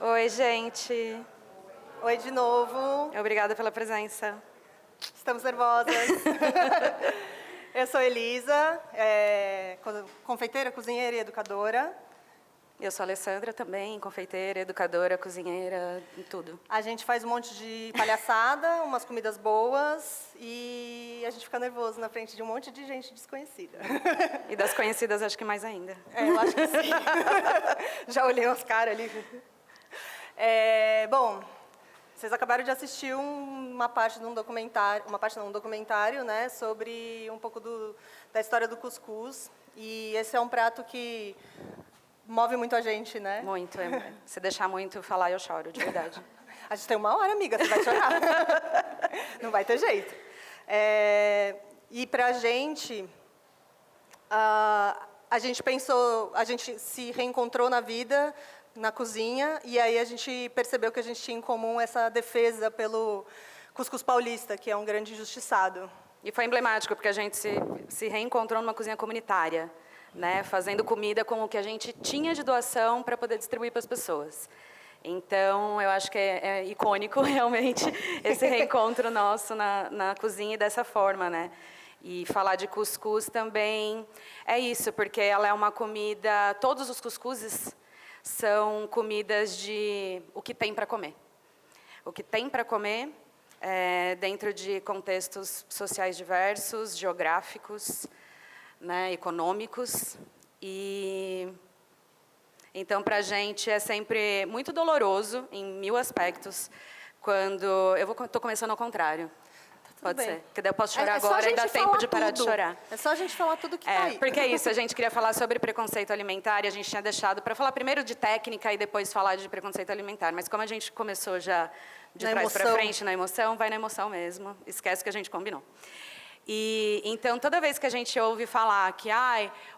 Oi, gente. Oi de novo. Obrigada pela presença. Estamos nervosas. Eu sou Elisa, confeiteira, cozinheira e educadora. Eu sou a Alessandra também, confeiteira, educadora, cozinheira, tudo. A gente faz um monte de palhaçada, umas comidas boas e a gente fica nervoso na frente de um monte de gente desconhecida. E das conhecidas, acho que mais ainda. Eu acho que sim. Já olhei os caras ali. Bom, vocês acabaram de assistir uma parte de um documentário, né, sobre um pouco da história do cuscuz. E esse é um prato que move muito a gente, né? Muito. Se deixar muito falar, eu choro, de verdade. A gente tem 1 hora, amiga, você vai chorar. Não vai ter jeito. E pra gente, a gente pensou, a gente se reencontrou na vida, na cozinha, e aí a gente percebeu que a gente tinha em comum essa defesa pelo cuscuz paulista, que é um grande injustiçado. E foi emblemático, porque a gente se reencontrou numa cozinha comunitária, né, fazendo comida com o que a gente tinha de doação para poder distribuir para as pessoas. Então, eu acho que é icônico, realmente, esse reencontro nosso na cozinha dessa forma, né? E falar de cuscuz também é isso, porque ela é uma comida... Todos os cuscuzes são comidas de o que tem para comer. O que tem para comer dentro de contextos sociais diversos, geográficos, né, econômicos. E então, para a gente, é sempre muito doloroso, em 1000 aspectos, quando... Estou começando ao contrário. Pode ser. Porque daí eu posso chorar agora e dá tempo de parar de chorar. É só a gente falar tudo que tá aí. Porque é isso, a gente queria falar sobre preconceito alimentar e a gente tinha deixado para falar primeiro de técnica e depois falar de preconceito alimentar. Mas como a gente começou já de trás para frente, na emoção, vai na emoção mesmo. Esquece que a gente combinou. E então, toda vez que a gente ouve falar que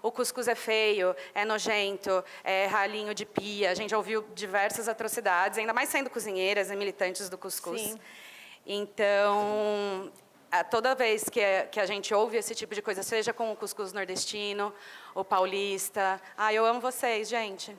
o cuscuz é feio, é nojento, é ralinho de pia, a gente já ouviu diversas atrocidades, ainda mais sendo cozinheiras e militantes do cuscuz. Sim. Então, toda vez que a gente ouve esse tipo de coisa, seja com o cuscuz nordestino, o paulista... eu amo vocês, gente.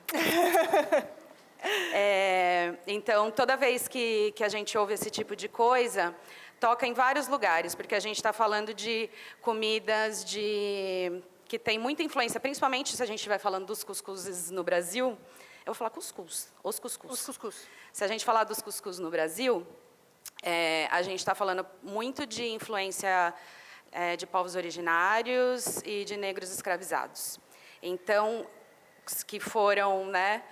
Então, toda vez que a gente ouve esse tipo de coisa, toca em vários lugares, porque a gente está falando de comidas que tem muita influência, principalmente se a gente estiver falando dos cuscuzes no Brasil. Eu vou falar cuscuz, os cuscuz. Os cuscuz. Se a gente falar dos cuscuz no Brasil... a gente está falando muito de influência de povos originários e de negros escravizados. Então, que foram, né,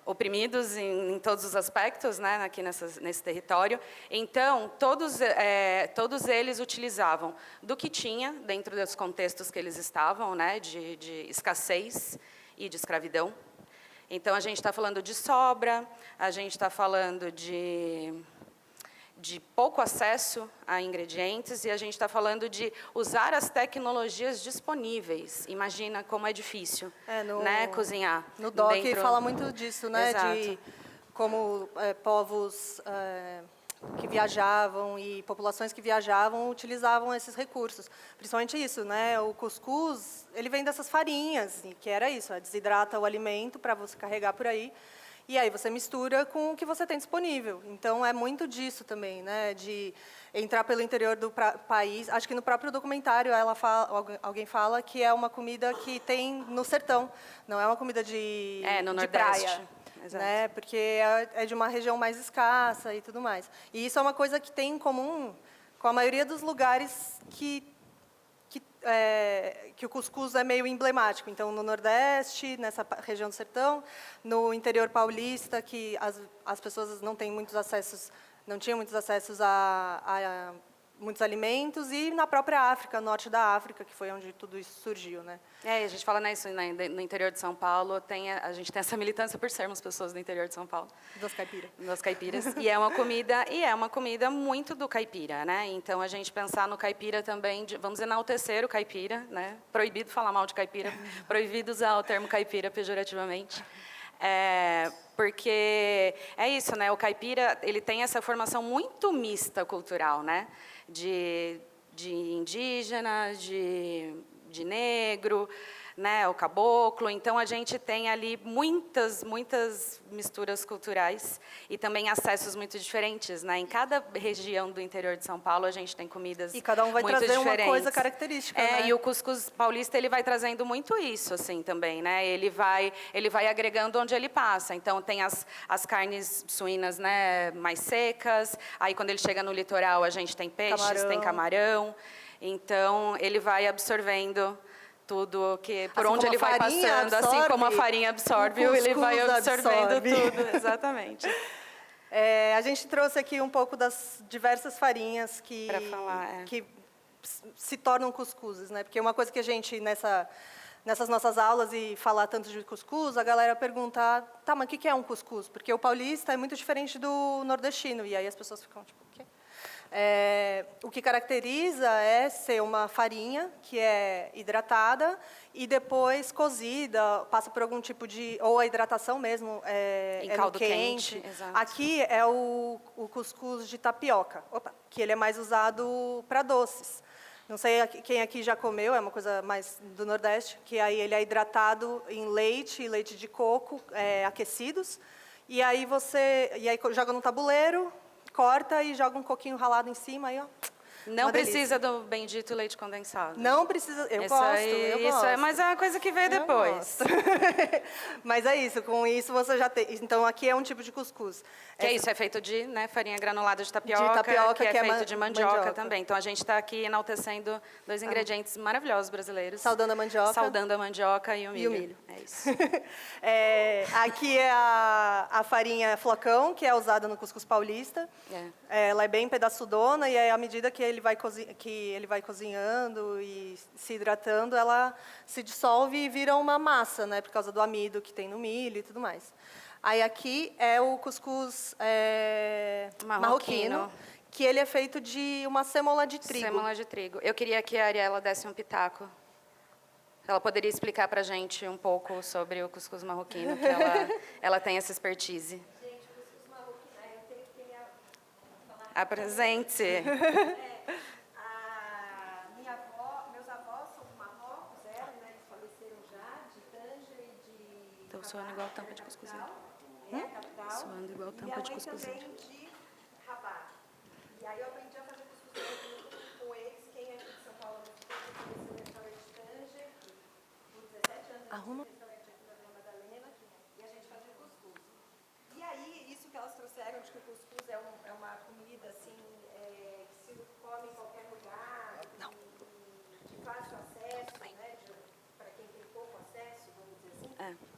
oprimidos em todos os aspectos, né, aqui nesse território. Então, todos eles utilizavam do que tinha dentro dos contextos que eles estavam, né, de escassez e de escravidão. Então, a gente está falando de sobra, a gente está falando de pouco acesso a ingredientes e a gente está falando de usar as tecnologias disponíveis. Imagina como é difícil, né, cozinhar. No doc fala muito disso, né? Exato. De como povos que viajavam e populações que viajavam utilizavam esses recursos. Principalmente isso, né? O cuscuz, ele vem dessas farinhas, que era isso, desidrata o alimento para você carregar por aí. E aí você mistura com o que você tem disponível. Então, é muito disso também, né? De entrar pelo interior do país. Acho que no próprio documentário alguém fala que é uma comida que tem no sertão. Não é uma comida de praia. Exato. Né? Porque é de uma região mais escassa e tudo mais. E isso é uma coisa que tem em comum com a maioria dos lugares que o cuscuz é meio emblemático. Então, no Nordeste, nessa região do sertão, no interior paulista, que as pessoas não tinham muitos acessos a muitos alimentos, e na própria África, norte da África, que foi onde tudo isso surgiu, né? A gente fala nisso, né, no interior de São Paulo, a gente tem essa militância por sermos pessoas do interior de São Paulo. Das caipiras. Das caipiras. E é uma comida muito do caipira, né? Então, a gente pensar no caipira também, vamos enaltecer o caipira, né? Proibido falar mal de caipira, proibido usar o termo caipira pejorativamente. Porque é isso, né? O caipira, ele tem essa formação muito mista cultural, né? De indígena, de negro, né, o caboclo. Então, a gente tem ali muitas misturas culturais e também acessos muito diferentes, né? Em cada região do interior de São Paulo, a gente tem comidas E cada um vai muito trazer diferentes. uma coisa característica, né? E o cuscuz paulista, ele vai trazendo muito isso, assim, também, né? Ele vai agregando onde ele passa. Então, tem as carnes suínas, né, mais secas. Aí, quando ele chega no litoral, a gente tem peixes, tem camarão. Então, ele vai absorvendo tudo que por Assim onde ele vai passando, assim como a farinha absorve, ele vai absorvendo tudo, exatamente. A gente trouxe aqui um pouco das diversas farinhas que se tornam cuscuzes, né? Porque uma coisa que a gente nessas nossas aulas e falar tanto de cuscuz, a galera pergunta, tá, mas o que é um cuscuz? Porque o paulista é muito diferente do nordestino, e aí as pessoas ficam tipo, o quê? O que caracteriza é ser uma farinha que é hidratada e depois cozida, passa por algum tipo de... ou a hidratação mesmo em caldo quente. Aqui é o cuscuz de tapioca, que ele é mais usado para doces. Não sei quem aqui já comeu, é uma coisa mais do Nordeste, que aí ele é hidratado em leite e leite de coco aquecidos. E aí joga no tabuleiro, corta e joga um coquinho ralado em cima, aí, ó. Não precisa do bendito leite condensado. Não precisa, eu gosto. Mas é uma coisa que veio depois. Mas é isso, com isso você já tem. Então, aqui é um tipo de cuscuz. Que é isso, é feito de farinha granulada de tapioca, que é feito de mandioca também. Então, a gente está aqui enaltecendo dois ingredientes maravilhosos brasileiros. Saudando a mandioca. Saudando a mandioca e o milho. É isso. Aqui é a farinha flocão, que é usada no cuscuz paulista. Ela é bem pedaçudona e à medida que ele vai cozinhando e se hidratando, ela se dissolve e vira uma massa, né, por causa do amido que tem no milho e tudo mais. Aí aqui é o cuscuz marroquino, que ele é feito de uma sêmola de trigo. Sêmola de trigo. Eu queria que a Ariela desse um pitaco. Ela poderia explicar para a gente um pouco sobre o cuscuz marroquino, que ela tem essa expertise. Gente, o cuscuz marroquino, eu tenho que ter Apresente. Meus avós são do Marrocos, eles faleceram já, de Tanger e de... Estou suando igual tampa de cuscuzeiro. Suando igual tampa de cuscuzeiro. Minha mãe também de Rabat. E aí eu aprendi a fazer cuscuz com eles. Quem é aqui de São Paulo conheceu o restaurante Tanger, por 17 anos. Arruma. Restaurante aqui na Vila Madalena, e a gente fazia cuscuz. E aí, isso que elas trouxeram, de que o cuscuz é uma comida, assim, que se come em qualquer lugar, de fácil acesso, né, para quem tem pouco acesso, vamos dizer assim.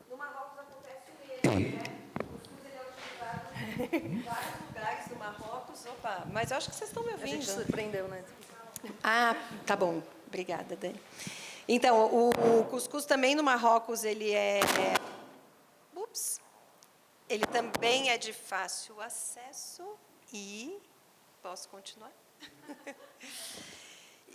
No Marrocos acontece o mesmo, né? O cuscuz ele é utilizado em vários lugares do Marrocos. Opa, mas eu acho que vocês estão me ouvindo. A gente surpreendeu, né? Ah, tá bom. Obrigada, Dani. Então, o cuscuz também no Marrocos, ele ele também é de fácil acesso e... Posso continuar?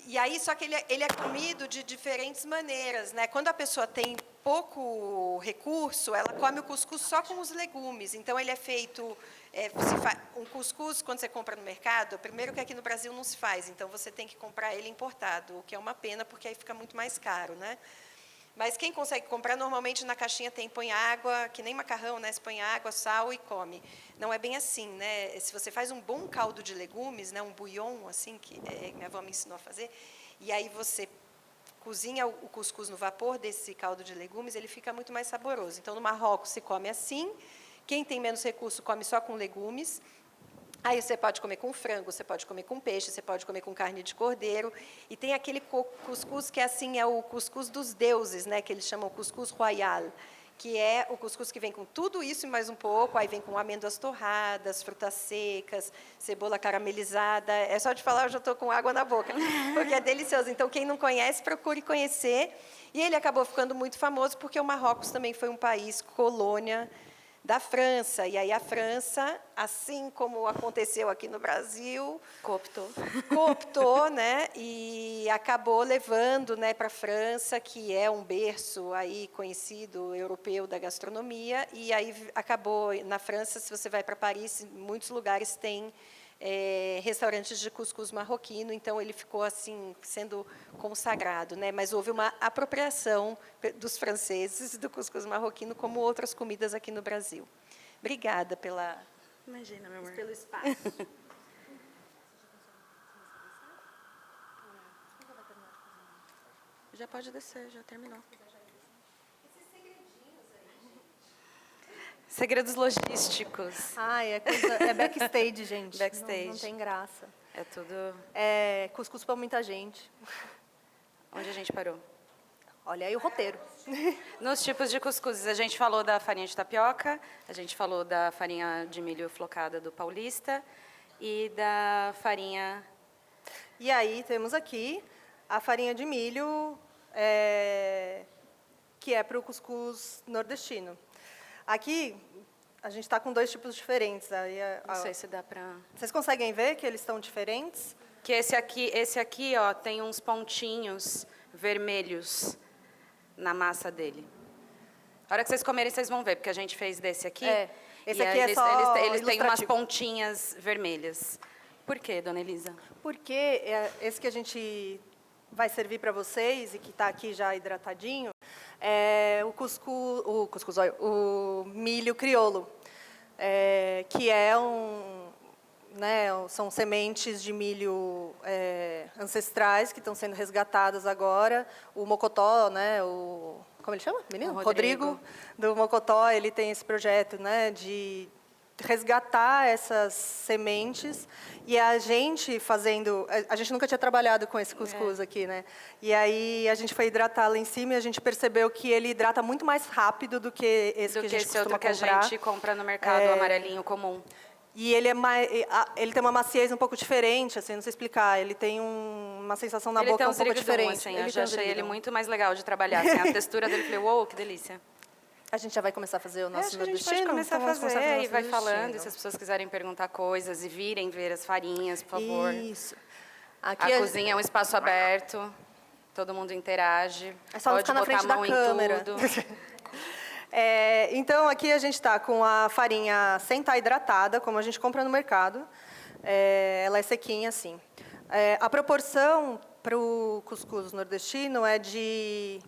E aí, só que ele é comido de diferentes maneiras, né? Quando a pessoa tem pouco recurso, ela come o cuscuz só com os legumes. Então, ele é feito... um cuscuz, quando você compra no mercado, primeiro que aqui no Brasil não se faz, então você tem que comprar ele importado, o que é uma pena, porque aí fica muito mais caro, né? Mas quem consegue comprar, normalmente na caixinha põe água, que nem macarrão, né? Você põe água, sal e come. Não é bem assim, né? Se você faz um bom caldo de legumes, né? Um bouillon, assim, que minha avó me ensinou a fazer, e aí você cozinha o cuscuz no vapor desse caldo de legumes, ele fica muito mais saboroso. Então, no Marrocos se come assim, quem tem menos recurso come só com legumes. Aí você pode comer com frango, você pode comer com peixe, você pode comer com carne de cordeiro. E tem aquele cuscuz que é o cuscuz dos deuses, né, que eles chamam cuscuz royal, que é o cuscuz que vem com tudo isso e mais um pouco, aí vem com amêndoas torradas, frutas secas, cebola caramelizada. É só de falar, eu já estou com água na boca, porque é delicioso. Então, quem não conhece, procure conhecer. E ele acabou ficando muito famoso porque o Marrocos também foi um país colônia da França. E aí a França, assim como aconteceu aqui no Brasil, cooptou, né, e acabou levando, né, para a França, que é um berço aí conhecido europeu da gastronomia, e aí acabou na França, se você vai para Paris, em muitos lugares tem restaurantes de cuscuz marroquino, então ele ficou assim sendo consagrado, né? Mas houve uma apropriação dos franceses do cuscuz marroquino, como outras comidas aqui no Brasil. Obrigada Imagina, meu amor. pelo espaço. Já pode descer, já terminou. Segredos logísticos. Ai, é backstage, gente. Backstage. Não tem graça. É tudo... É cuscuz para muita gente. Onde a gente parou? Olha aí o roteiro. Nos tipos de cuscuzes, a gente falou da farinha de tapioca, a gente falou da farinha de milho flocada do paulista e da farinha... E aí temos aqui a farinha de milho, que é para o cuscuz nordestino. Aqui, a gente está com 2 tipos diferentes. Aí, Não sei se dá para... Vocês conseguem ver que eles estão diferentes? Que esse aqui, ó, tem uns pontinhos vermelhos na massa dele. A hora que vocês comerem, vocês vão ver, porque a gente fez desse aqui. Esse e aqui aí é só eles têm umas ilustrativo. pontinhas vermelhas. Por quê, dona Elisa? Porque esse que a gente vai servir para vocês e que está aqui já hidratadinho é o milho crioulo, que é são sementes de milho ancestrais que estão sendo resgatadas agora. O Mocotó, né, como ele chama? Menino? O Rodrigo, do Mocotó, ele tem esse projeto, né, de resgatar essas sementes, e a gente a gente nunca tinha trabalhado com esse cuscuz aqui, né? E aí a gente foi hidratar lá em cima e a gente percebeu que ele hidrata muito mais rápido do que esse que a gente esse outro costuma que a comprar. gente compra no mercado, o amarelinho comum. E ele ele tem uma maciez um pouco diferente, assim, não sei explicar. Ele tem uma sensação na Ele boca tem um pouco diferente. assim, eu tem já um achei ele ziriguidum. muito mais legal de trabalhar. Assim, a textura dele, falei, uou, que delícia. A gente já vai começar a fazer o nosso Acho que a gente nordestino? pode começar Então a vamos começar fazer o e nosso vai falando. E nordestino. se as pessoas quiserem perguntar coisas e virem ver as farinhas, por favor. Isso. Aqui A cozinha é um espaço aberto, todo mundo interage. É só não pode ficar na botar frente a da mão em câmera. tudo. Então, aqui a gente está com a farinha sem estar hidratada, como a gente compra no mercado. Ela é sequinha, assim. A proporção para o cuscuz nordestino é de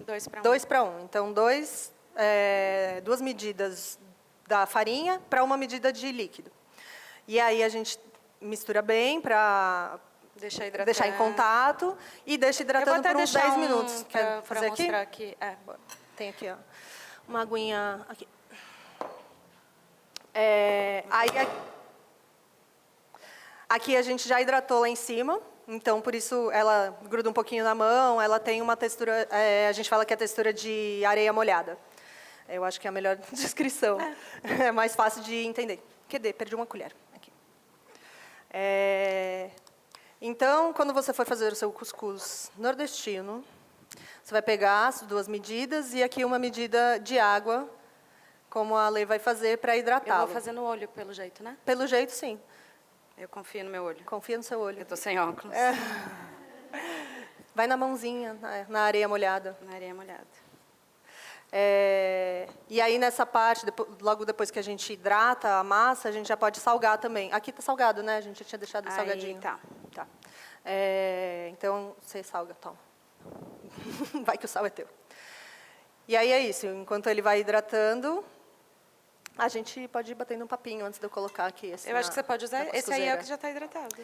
2 para 1. Então, 2 medidas da farinha para 1 medida de líquido. E aí a gente mistura bem para deixar em contato e deixa hidratando por uns 10 minutos. Quer fazer aqui? Mostrar aqui. Tem aqui, ó, uma aguinha aqui. Aqui a gente já hidratou lá em cima, então por isso ela gruda um pouquinho na mão, ela tem uma textura, a gente fala que é a textura de areia molhada. Eu acho que é a melhor descrição. É mais fácil de entender. Cadê? Perdi uma colher. Aqui. Então, quando você for fazer o seu cuscuz nordestino, você vai pegar as 2 medidas e aqui 1 medida de água, como a Lê vai fazer para Eu hidratá-lo. vou fazer no olho, pelo jeito, né? Pelo jeito, sim. Eu confio no meu olho. Confia no seu olho. Eu tô sem óculos. Vai na mãozinha, na areia molhada. Na areia molhada. E aí, nessa parte, logo depois que a gente hidrata a massa, a gente já pode salgar também. Aqui está salgado, né? A gente já tinha deixado Aí, salgadinho. tá. Então, você salga, toma. Vai que o sal é teu. E aí é isso. Enquanto ele vai hidratando, a gente pode ir batendo um papinho antes de eu colocar aqui esse. Eu acho que você pode usar. na Esse aí é o cuscuzeira. que já está hidratado.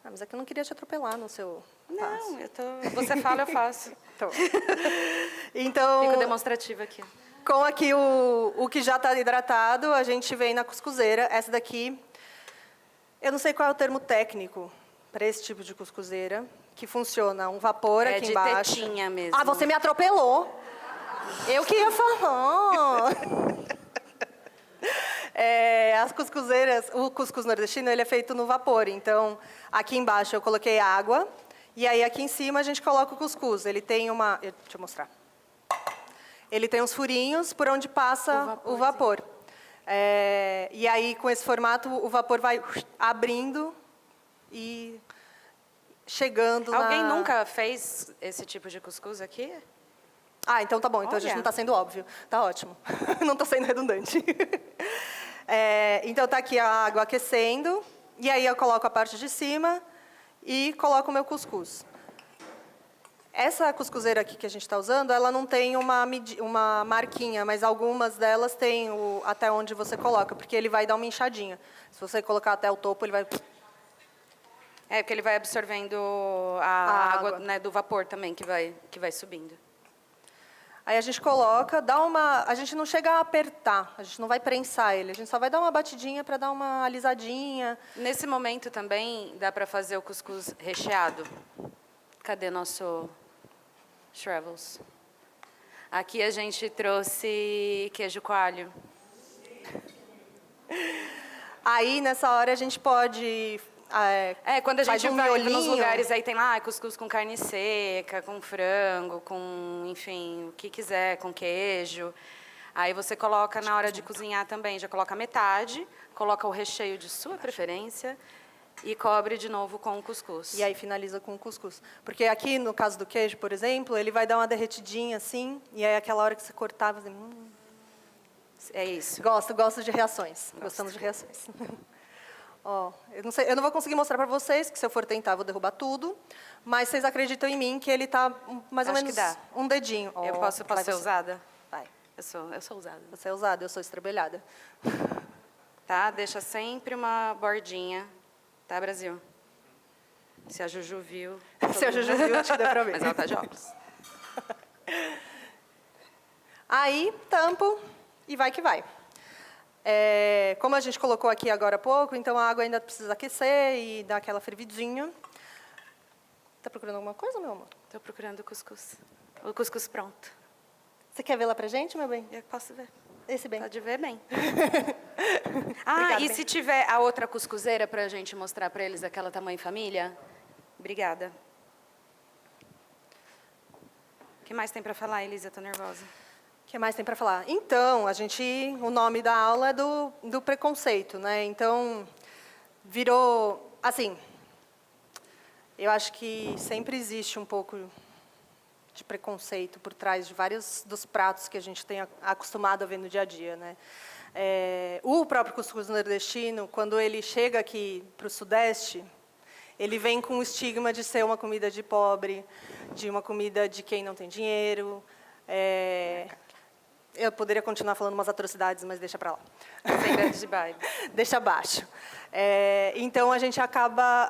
Mas é que eu não queria te atropelar no seu passo. Não, você fala, eu faço. Então, Fico demonstrativa aqui. com aqui o que já está hidratado, a gente vem na cuscuzeira. Essa daqui, eu não sei qual é o termo técnico para esse tipo de cuscuzeira, que funciona um vapor aqui embaixo. É de tetinha mesmo. Ah, você me atropelou. Eu que ia falar. As cuscuzeiras, o cuscuz nordestino, ele é feito no vapor. Então, aqui embaixo eu coloquei água. E aí, aqui em cima, a gente coloca o cuscuz. Ele tem uma... Deixa eu mostrar. Ele tem uns furinhos por onde passa o vapor. E aí, com esse formato, o vapor vai abrindo e chegando Alguém nunca fez esse tipo de cuscuz aqui? Ah, então tá bom. Então a gente não está sendo óbvio. Tá ótimo. Não estou sendo redundante. Então tá aqui a água aquecendo. E aí eu coloco a parte de cima e coloco o meu cuscuz. Essa cuscuzeira aqui que a gente está usando, ela não tem uma marquinha, mas algumas delas têm até onde você coloca, porque ele vai dar uma inchadinha. Se você colocar até o topo, ele vai... É, porque ele vai absorvendo a água, né, do vapor também, que vai subindo. Aí a gente coloca, a gente não chega a apertar, a gente não vai prensar ele, a gente só vai dar uma batidinha para dar uma alisadinha. Nesse momento também dá para fazer o cuscuz recheado. Cadê nosso shrevels? Aqui a gente trouxe queijo coalho. Aí, nessa hora, a gente pode... quando a faz gente um vai miolinho. nos lugares, aí tem lá cuscuz com carne seca, com frango, com, enfim, o que quiser, com queijo. Aí você coloca na hora de cozinhar também, já coloca metade, coloca o recheio de sua preferência e cobre de novo com o cuscuz. E aí finaliza com o cuscuz. Porque aqui, no caso do queijo, por exemplo, ele vai dar uma derretidinha assim, e aí aquela hora que você cortar, você... É isso. Gosto de reações. Gostamos de reações. Ó, eu não vou conseguir mostrar para vocês, que se eu for tentar, eu vou derrubar tudo. Mas vocês acreditam em mim que ele está mais ou Acho menos que dá. um dedinho. Eu posso ser ousada? Vai. Eu sou ousada. Você é ousada, eu sou estrambelhada. Tá? Deixa sempre uma bordinha. Tá, Brasil? Se a Juju viu... Se a Juju viu, acho que deu para ver. Mas ela tá de óculos. Aí, tampo e vai que vai. Como a gente colocou aqui agora há pouco, então a água ainda precisa aquecer e dar aquela fervidinha. Está procurando alguma coisa, meu amor? Estou procurando o cuscuz. O cuscuz pronto. Você quer vê-la pra gente, meu bem? Eu posso ver. Esse bem. Pode ver bem. Obrigada, e bem. se tiver a outra cuscuzeira para a gente mostrar para eles aquela tamanho família? Obrigada. O que mais tem para falar, Elisa? Estou nervosa. O que mais tem para falar? Então, o nome da aula é do preconceito, né? Então, virou, assim, eu acho que sempre existe um pouco de preconceito por trás de vários dos pratos que a gente tem acostumado a ver no dia a dia, né? O próprio cuscuz nordestino, quando ele chega aqui para o Sudeste, ele vem com o estigma de ser uma comida de pobre, de uma comida de quem não tem dinheiro. Eu poderia continuar falando umas atrocidades, mas deixa para lá. Sem grandes de baile. Deixa abaixo. Então, a gente acaba...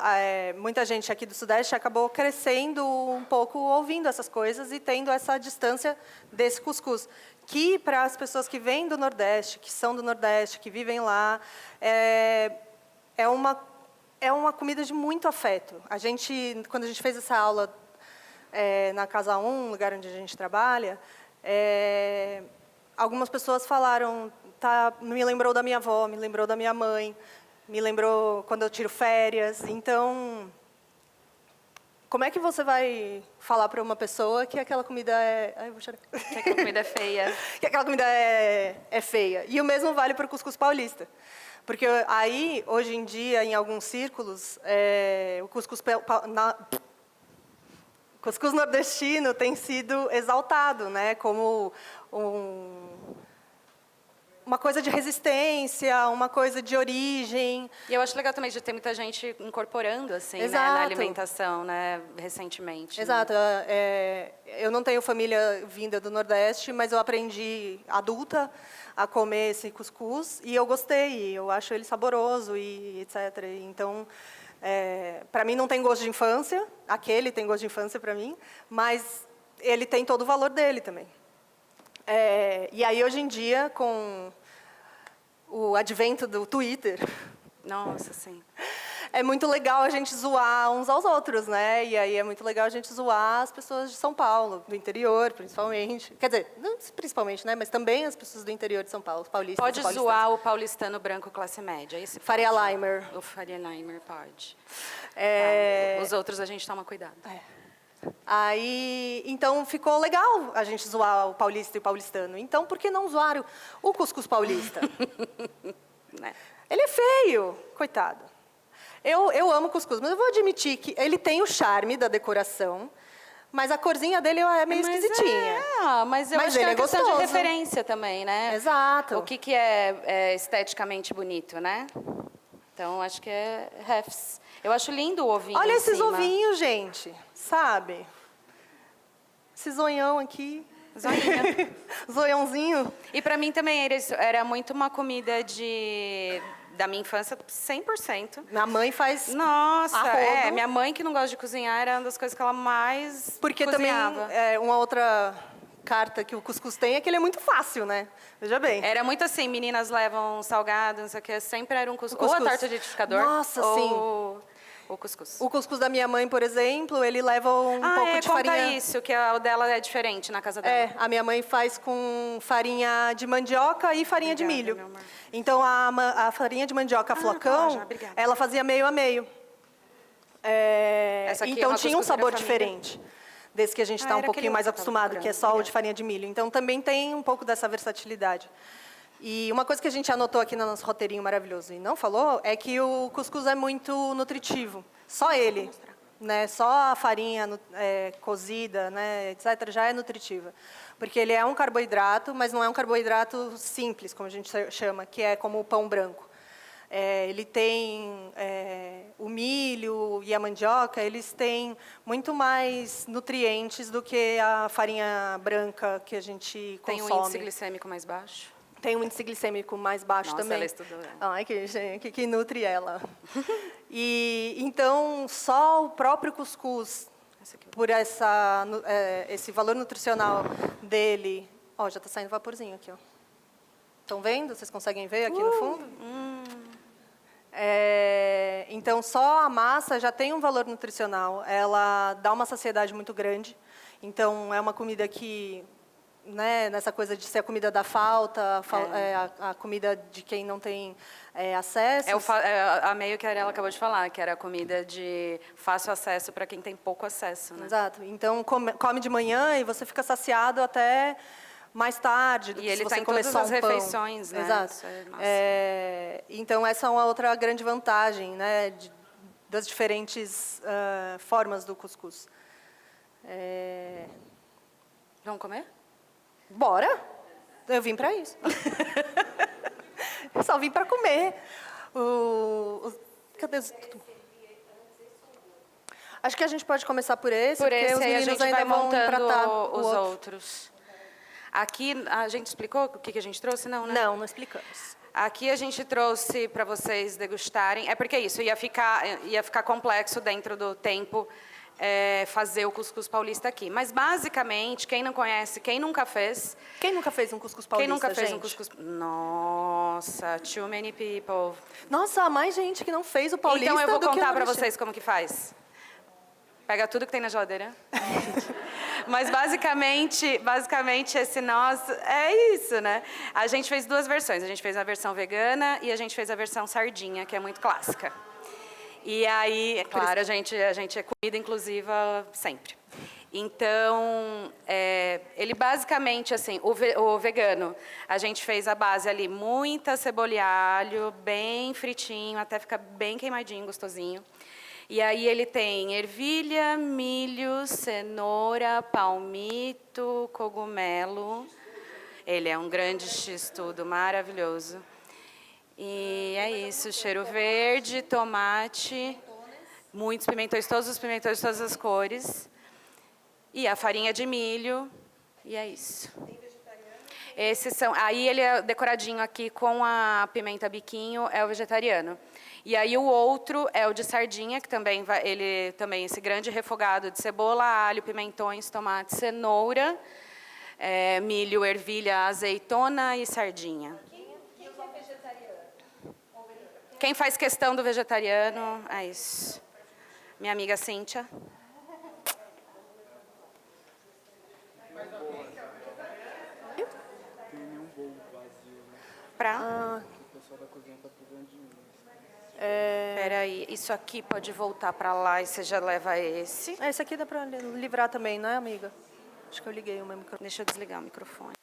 muita gente aqui do Sudeste acabou crescendo um pouco ouvindo essas coisas e tendo essa distância desse cuscuz, que, para as pessoas que vêm do Nordeste, que são do Nordeste, que vivem lá, é uma comida de muito afeto. Quando a gente fez essa aula na Casa 1, lugar onde a gente trabalha, algumas pessoas falaram, me lembrou da minha avó, me lembrou da minha mãe, me lembrou quando eu tiro férias. Então, como é que você vai falar para uma pessoa que aquela comida Ai, eu vou chorar. Que aquela comida é feia. Que aquela comida é feia. E o mesmo vale para o cuscuz paulista. Porque aí, hoje em dia, em alguns círculos, o cuscuz nordestino tem sido exaltado, né, como uma coisa de resistência, uma coisa de origem. E eu acho legal também de ter muita gente incorporando, assim, né, na alimentação, né, recentemente. Exato. Né? Eu não tenho família vinda do Nordeste, mas eu aprendi adulta a comer esse cuscuz e eu gostei. Eu acho ele saboroso e etc. Então, para mim não tem gosto de infância. Aquele tem gosto de infância para mim, mas ele tem todo o valor dele também. E aí, hoje em dia, com o advento do Twitter... Nossa, sim. É muito legal a gente zoar uns aos outros, né? E aí é muito legal a gente zoar as pessoas de São Paulo, do interior, principalmente. Quer dizer, não principalmente, né? Mas também as pessoas do interior de São Paulo, paulistas. Pode zoar o paulistano branco classe média. Esse Faria pode. Limer. O Faria Limer pode. É... Os outros a gente toma cuidado. Aí, então, ficou legal a gente zoar o paulista e o paulistano. Então, por que não zoar o cuscuz paulista? Né? Ele é feio, coitado. Eu amo cuscuz, mas eu vou admitir que ele tem o charme da decoração, mas a corzinha dele é meio esquisitinha. Mas eu Mas acho que é ele uma é questão de gostoso. referência também, né? Exato. O que é esteticamente bonito, né? Então, acho que é refs. Eu acho lindo o ovinho Olha em esses cima. ovinhos, gente. Sabe? Esse zoião aqui. Zoinho. Zoiãozinho. E para mim também era muito uma comida da minha infância, 100%. Minha mãe faz Nossa, arrodo. minha mãe que não gosta de cozinhar era uma das coisas que ela mais Porque cozinhava. também, uma outra carta que o cuscuz tem é que ele é muito fácil, né? Veja bem. Era muito assim, meninas levam salgado, não sei o que, sempre era um cuscuz. Ou a cuscuz. torta de liquidificador, Nossa, ou o cuscuz. O cuscuz da minha mãe, por exemplo, ele leva um pouco de conta farinha. isso, que o dela é diferente na casa dela. A minha mãe faz com farinha de mandioca e farinha de Obrigada, milho. meu amor. Então, a farinha de mandioca flocão, já, obrigada. ela fazia meio a meio. Essa aqui é Então, uma tinha um cuscuzeira sabor família. diferente desse que a gente está um era pouquinho aquele mais outro que eu tava acostumado, que é só o de procurando. farinha de milho. Então, também tem um pouco dessa versatilidade. E uma coisa que a gente anotou aqui no nosso roteirinho maravilhoso e não falou é que o cuscuz é muito nutritivo. Só ele. Né? Só a farinha cozida, né, etc., já é nutritiva. Porque ele é um carboidrato, mas não é um carboidrato simples, como a gente chama, que é como o pão branco. Ele tem o milho e a mandioca, eles têm muito mais nutrientes do que a farinha branca que a gente Tem consome. um índice glicêmico mais baixo. Tem um índice glicêmico mais baixo Nossa, também. ela estudou. Ai, que nutre ela. E então só o próprio cuscuz, por esse valor nutricional dele, ó, já está saindo vaporzinho aqui, ó. Estão vendo? Vocês conseguem ver aqui no fundo? Então só a massa já tem um valor nutricional. Ela dá uma saciedade muito grande. Então é uma comida que, né, nessa coisa de ser a comida da falta, a comida de quem não tem acesso. A meio que a Arela acabou de falar, que era a comida de fácil acesso para quem tem pouco acesso. Né? Exato. Então come de manhã e você fica saciado até mais tarde do E que ele se você tem comer todas só as um pão. refeições, né? Exato. Isso é massa. Então essa é uma outra grande vantagem, né, das diferentes formas do cuscuz. Vamos comer? Bora! Eu vim para isso. Eu só vim para comer. Cadê os... Acho que a gente pode começar por esse, Por porque esse os aí a meninos gente ainda vai vão empratar montando o os outro. outros. Aqui, a gente explicou o que a gente trouxe? Não, né? Não explicamos. Aqui a gente trouxe para vocês degustarem. É porque é isso, ia ficar complexo dentro do tempo fazer o cuscuz paulista aqui. Mas, basicamente, quem não conhece, quem nunca fez... Quem nunca fez um cuscuz paulista, Quem nunca fez gente? um cuscuz... Nossa, too many people. Nossa, há mais gente que não fez o paulista Então, eu vou do que o contar para nordestino. vocês como que faz. Pega tudo que tem na geladeira. Mas, basicamente, esse nosso... É isso, né? A gente fez duas versões. A gente fez a versão vegana e a gente fez a versão sardinha, que é muito clássica. E aí, é claro, a gente é comida inclusiva sempre. Então, ele basicamente, assim, o vegano, a gente fez a base ali, muita cebola e alho, bem fritinho, até ficar bem queimadinho, gostosinho. E aí ele tem ervilha, milho, cenoura, palmito, cogumelo. Ele é um grande x-tudo maravilhoso. E é isso, cheiro verde, tomate, muitos pimentões, todos os pimentões de todas as cores. E a farinha de milho, e é isso. Esses são, aí ele é decoradinho aqui com a pimenta biquinho, é o vegetariano. E aí o outro é o de sardinha, que também esse grande refogado de cebola, alho, pimentões, tomate, cenoura, milho, ervilha, azeitona e sardinha. Quem faz questão do vegetariano, é isso. Minha amiga Cíntia. Peraí, isso aqui pode voltar para lá e você já leva esse. Esse aqui dá para livrar também, né, amiga? Acho que eu liguei o meu microfone. Deixa eu desligar o microfone.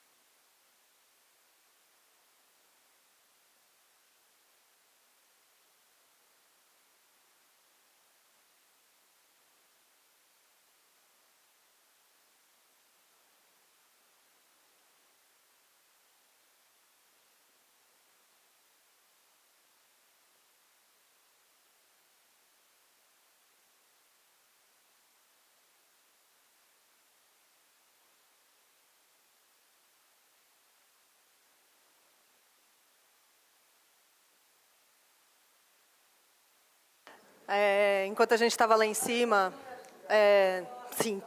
Enquanto a gente estava lá em cima, sim,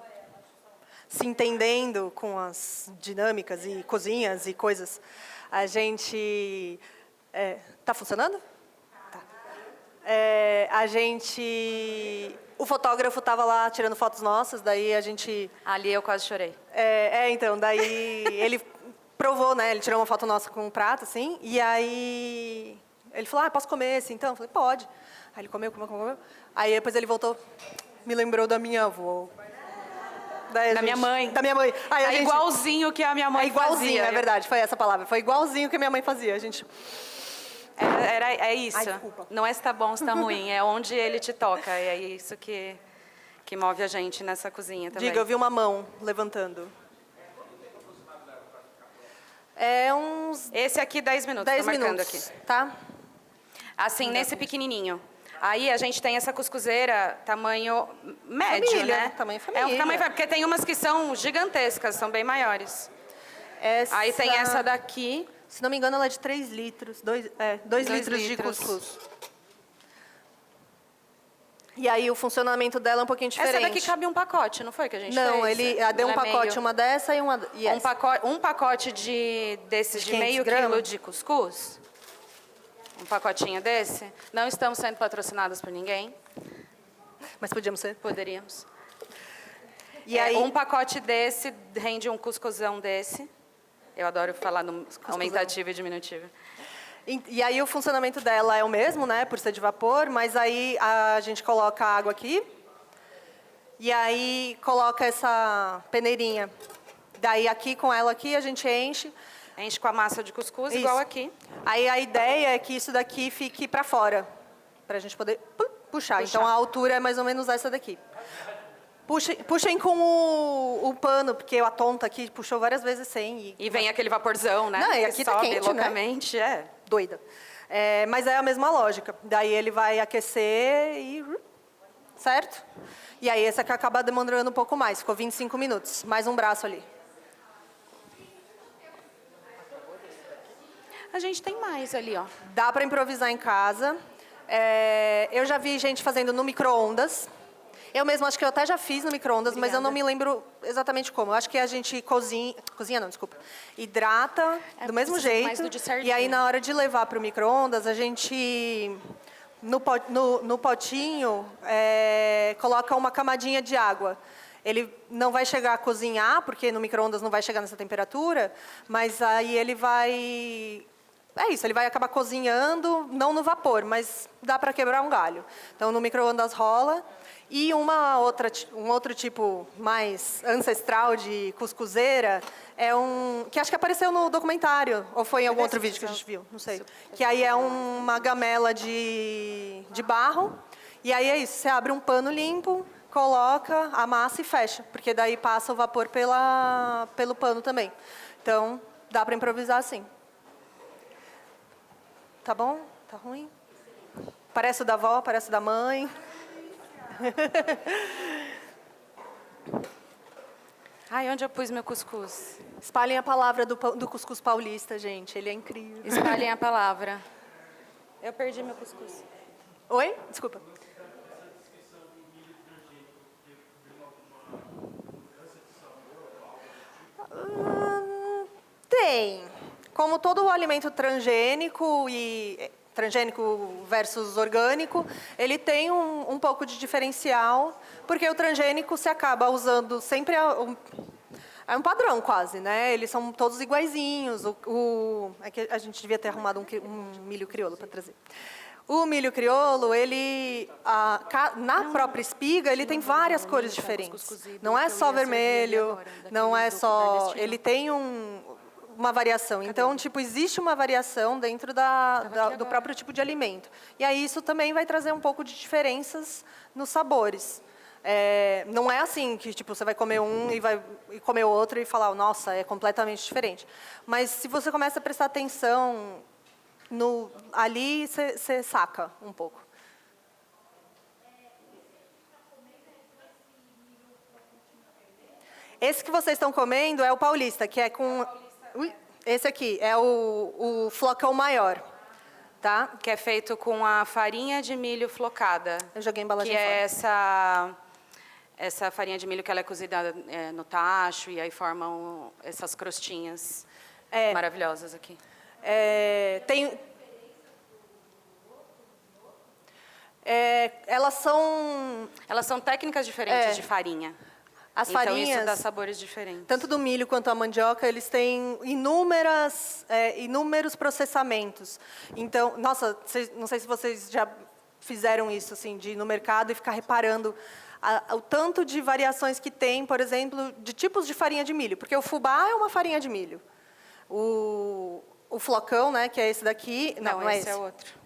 se entendendo com as dinâmicas e cozinhas e coisas, a gente... Tá funcionando? Tá. O fotógrafo estava lá tirando fotos nossas, daí a gente... Ali eu quase chorei. Então, daí ele provou, né? Ele tirou uma foto nossa com um prato, assim, e aí ele falou, posso comer esse então? Eu falei, pode. Aí ele comeu. Aí depois ele voltou, me lembrou da minha avó. Da minha mãe. Da minha mãe. Aí igualzinho que a minha mãe fazia. Igualzinho, é verdade, foi essa palavra. Foi igualzinho que a minha mãe fazia. A gente... É isso. Ai, desculpa. Não é se tá bom ou se tá ruim, é onde ele te toca. E é isso que move a gente nessa cozinha também. Diga, eu vi uma mão levantando. Uns... Esse aqui, 10 minutos. 10 tô marcando minutos, aqui. tá? Assim, nesse pequenininho. Aí a gente tem essa cuscuzeira tamanho médio, Família, né? tamanho É família. um tamanho, porque tem umas que são gigantescas, são bem maiores. Aí tem essa daqui. Se não me engano, ela é de 3 litros. 2 litros de cuscuz. E aí o funcionamento dela é um pouquinho diferente. Essa daqui cabe um pacote, não foi que a gente fez? Não, ele deu um pacote, meio... uma dessa e uma... Yes. Um pacote desses de meio quilo de cuscuz. Um pacotinho desse. Não estamos sendo patrocinadas por ninguém. Mas podíamos ser. Poderíamos. E aí... Um pacote desse rende um cuscuzão desse. Eu adoro falar no aumentativo e diminutivo. E aí o funcionamento dela é o mesmo, né, por ser de vapor, mas aí a gente coloca a água aqui e aí coloca essa peneirinha. Daí aqui com ela aqui a gente enche. Enche com a massa de cuscuz, Isso. igual aqui. Aí a ideia é que isso daqui fique para fora, para a gente poder puxar. Então a altura é mais ou menos essa daqui. Puxem com o pano, porque a tonta aqui puxou várias vezes sem. E vem aquele vaporzão, né? Não, e que aqui tá sobe quente, loucamente, né? Doida. Mas é a mesma lógica. Daí ele vai aquecer e... Certo? E aí esse aqui acaba demorando um pouco mais. Ficou 25 minutos. Mais um braço ali. A gente tem mais ali, ó. Dá para improvisar em casa. Eu já vi gente fazendo no micro-ondas. Eu mesma acho que eu até já fiz no micro-ondas, mas eu não me lembro exatamente como. Eu acho que a gente cozinha não, desculpa. Hidrata do mesmo jeito. Mais do de sardinha. E aí, na hora de levar para o micro-ondas, a gente, no potinho, coloca uma camadinha de água. Ele não vai chegar a cozinhar, porque no micro-ondas não vai chegar nessa temperatura, mas aí ele vai... É isso, ele vai acabar cozinhando, não no vapor, mas dá para quebrar um galho. Então, no micro-ondas rola. E um outro tipo mais ancestral de cuscuzeira que acho que apareceu no documentário, ou foi em algum outro vídeo que a gente viu, não sei. Que aí é uma gamela de barro, e aí é isso, você abre um pano limpo, coloca, amassa e fecha, porque daí passa o vapor pelo pano também. Então, dá para improvisar assim. Tá bom? Tá ruim? Parece o da avó, parece o da mãe. Ai, onde eu pus meu cuscuz? Espalhem a palavra do cuscuz paulista, gente. Ele é incrível. Espalhem a palavra. Eu perdi meu cuscuz. Oi? Desculpa. Tem. Como todo o alimento transgênico versus orgânico, ele tem um pouco de diferencial, porque o transgênico se acaba usando sempre é um padrão quase, né? Eles são todos iguaizinhos. É que a gente devia ter arrumado um milho crioulo para trazer. O milho crioulo, na própria espiga, ele tem várias cores diferentes. Não é só vermelho, não é só... Ele tem uma variação. Então, tipo, existe uma variação dentro do próprio tipo de alimento. E aí isso também vai trazer um pouco de diferenças nos sabores. Não é assim que tipo, você vai comer um e comer outro e falar, nossa, é completamente diferente. Mas se você começa a prestar atenção, ali você saca um pouco. Esse que vocês estão comendo é o paulista, que é com... Esse aqui é o flocão maior. Tá? que é feito com a farinha de milho flocada. Eu joguei a embalagem que é fora. essa farinha de milho que ela é cozida no tacho e aí formam essas crostinhas maravilhosas aqui. Elas são... Elas são técnicas diferentes de farinha. As então farinhas, isso dá sabores diferentes. tanto do milho quanto a mandioca, eles têm inúmeros processamentos. Então, nossa, não sei se vocês já fizeram isso, assim, de ir no mercado e ficar reparando o tanto de variações que tem, por exemplo, de tipos de farinha de milho. Porque o fubá é uma farinha de milho. O flocão, né, que é esse daqui... Não é esse é outro.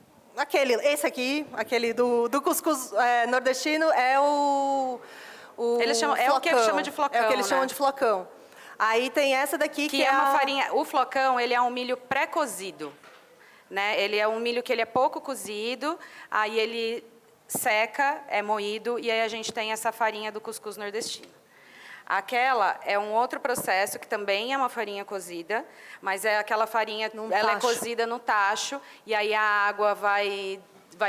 Esse aqui, aquele do cuscuz nordestino, é o é o que eles chamam de flocão. É o que eles chamam de flocão. Aí tem essa daqui que é uma farinha. O flocão, ele é um milho pré-cozido, né? Ele é um milho que ele é pouco cozido, aí ele seca, é moído e aí a gente tem essa farinha do cuscuz nordestino. Aquela é um outro processo que também é uma farinha cozida, mas é aquela farinha, ela é cozida no tacho e aí a água vai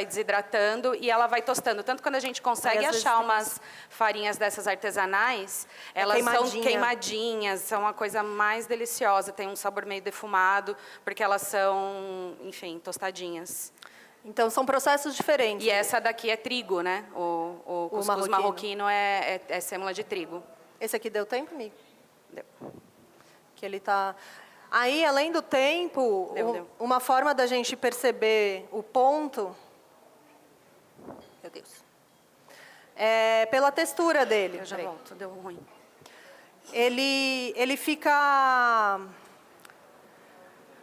desidratando e ela vai tostando. Tanto quando a gente consegue achar umas farinhas dessas artesanais, elas são queimadinhas, são uma coisa mais deliciosa, tem um sabor meio defumado, porque elas são, enfim, tostadinhas. Então, são processos diferentes. E essa daqui é trigo, né? O cuscuz marroquino é sêmola de trigo. Esse aqui deu tempo, amigo? Deu. Que ele tá... Aí, além do tempo, deu. Uma forma da gente perceber o ponto... Meu Deus. É pela textura dele. Eu já volto, deu ruim. Ele fica...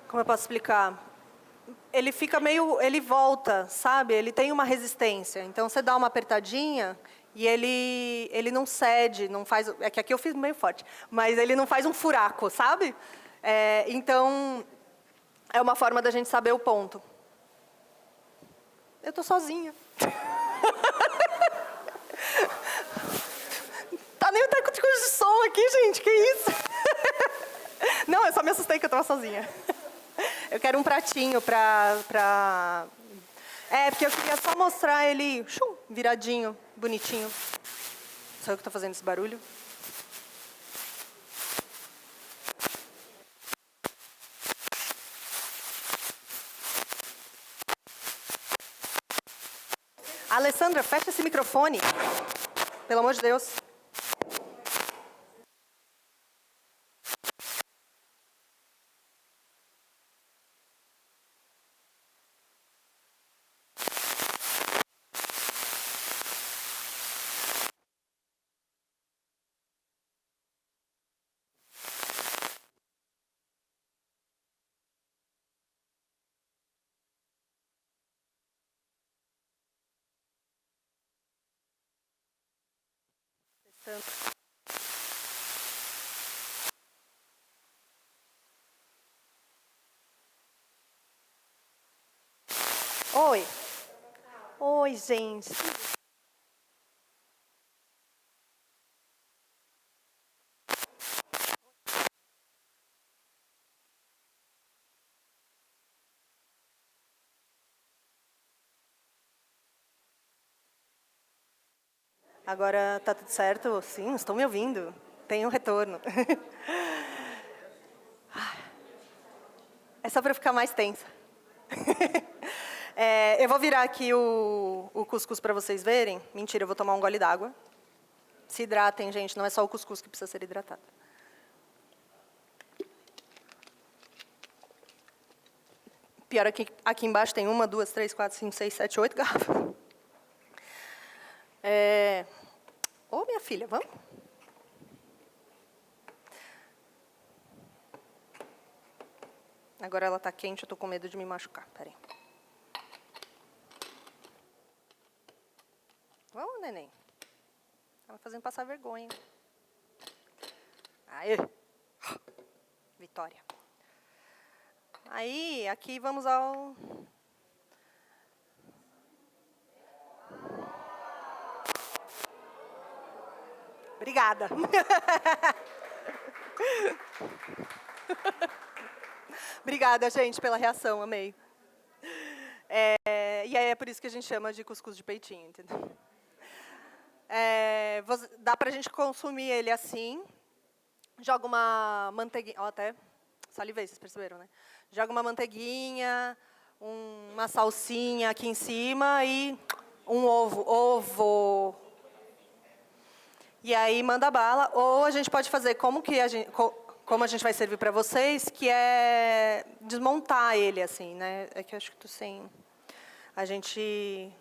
Como eu posso explicar? Ele fica meio... Ele volta, sabe? Ele tem uma resistência. Então, você dá uma apertadinha e ele não cede, não faz... É que aqui eu fiz meio forte. Mas ele não faz um furaco, sabe? Então, é uma forma da gente saber o ponto. Eu tô sozinha. Tá nem o teco de coisa de som aqui, gente. Que isso? Não, eu só me assustei que eu tava sozinha. Eu quero um pratinho pra... porque eu queria só mostrar ele viradinho, bonitinho. Sou eu que tô fazendo esse barulho? Alessandra, fecha esse microfone. Pelo amor de Deus. Oi. Oi, gente. Agora tá tudo certo? Sim, estão me ouvindo. Tem um retorno. É só para ficar mais tensa. Eu vou virar aqui o cuscuz para vocês verem. Mentira, eu vou tomar um gole d'água. Se hidratem, gente. Não é só o cuscuz que precisa ser hidratado. Pior é que aqui embaixo tem 1, 2, 3, 4, 5, 6, 7, 8 garrafas. Ô, minha filha, vamos? Agora ela está quente, eu estou com medo de me machucar. Peraí. Vamos, neném. Tá me fazendo passar vergonha. Aê! Vitória. Aí, aqui vamos ao... Obrigada. Obrigada, gente, pela reação. Amei. E aí é por isso que a gente chama de cuscuz de peitinho, entendeu? Dá para a gente consumir ele assim. Joga uma manteiguinha, ó, até salivei, vocês perceberam, né? Joga uma manteiguinha, uma salsinha aqui em cima e um ovo. E aí manda bala. Ou a gente pode fazer como a gente vai servir para vocês, que é desmontar ele assim, né? É que eu acho que tô sem. A gente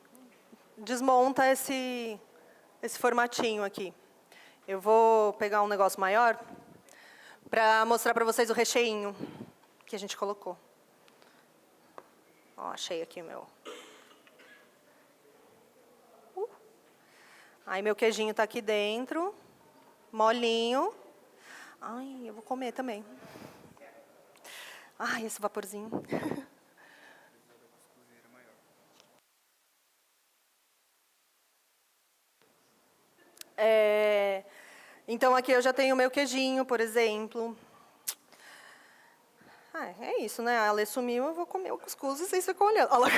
desmonta esse formatinho aqui. Eu vou pegar um negócio maior para mostrar para vocês o recheinho que a gente colocou. Ó, achei aqui o meu. Aí meu queijinho está aqui dentro, molinho. Ai, eu vou comer também. Ai, esse vaporzinho. Então, aqui eu já tenho o meu queijinho, por exemplo. É isso, né? A Alê sumiu, eu vou comer o cuscuz e vocês ficam olhando. Olha lá.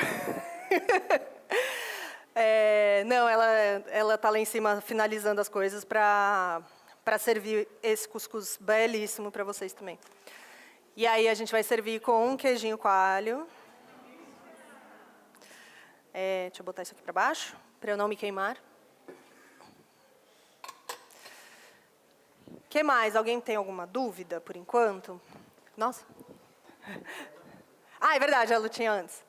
Não, ela está lá em cima finalizando as coisas para servir esse cuscuz belíssimo para vocês também. E aí a gente vai servir com um queijinho coalho. Deixa eu botar isso aqui para baixo, para eu não me queimar. O que mais? Alguém tem alguma dúvida, por enquanto? Nossa. É verdade, a Lu tinha antes.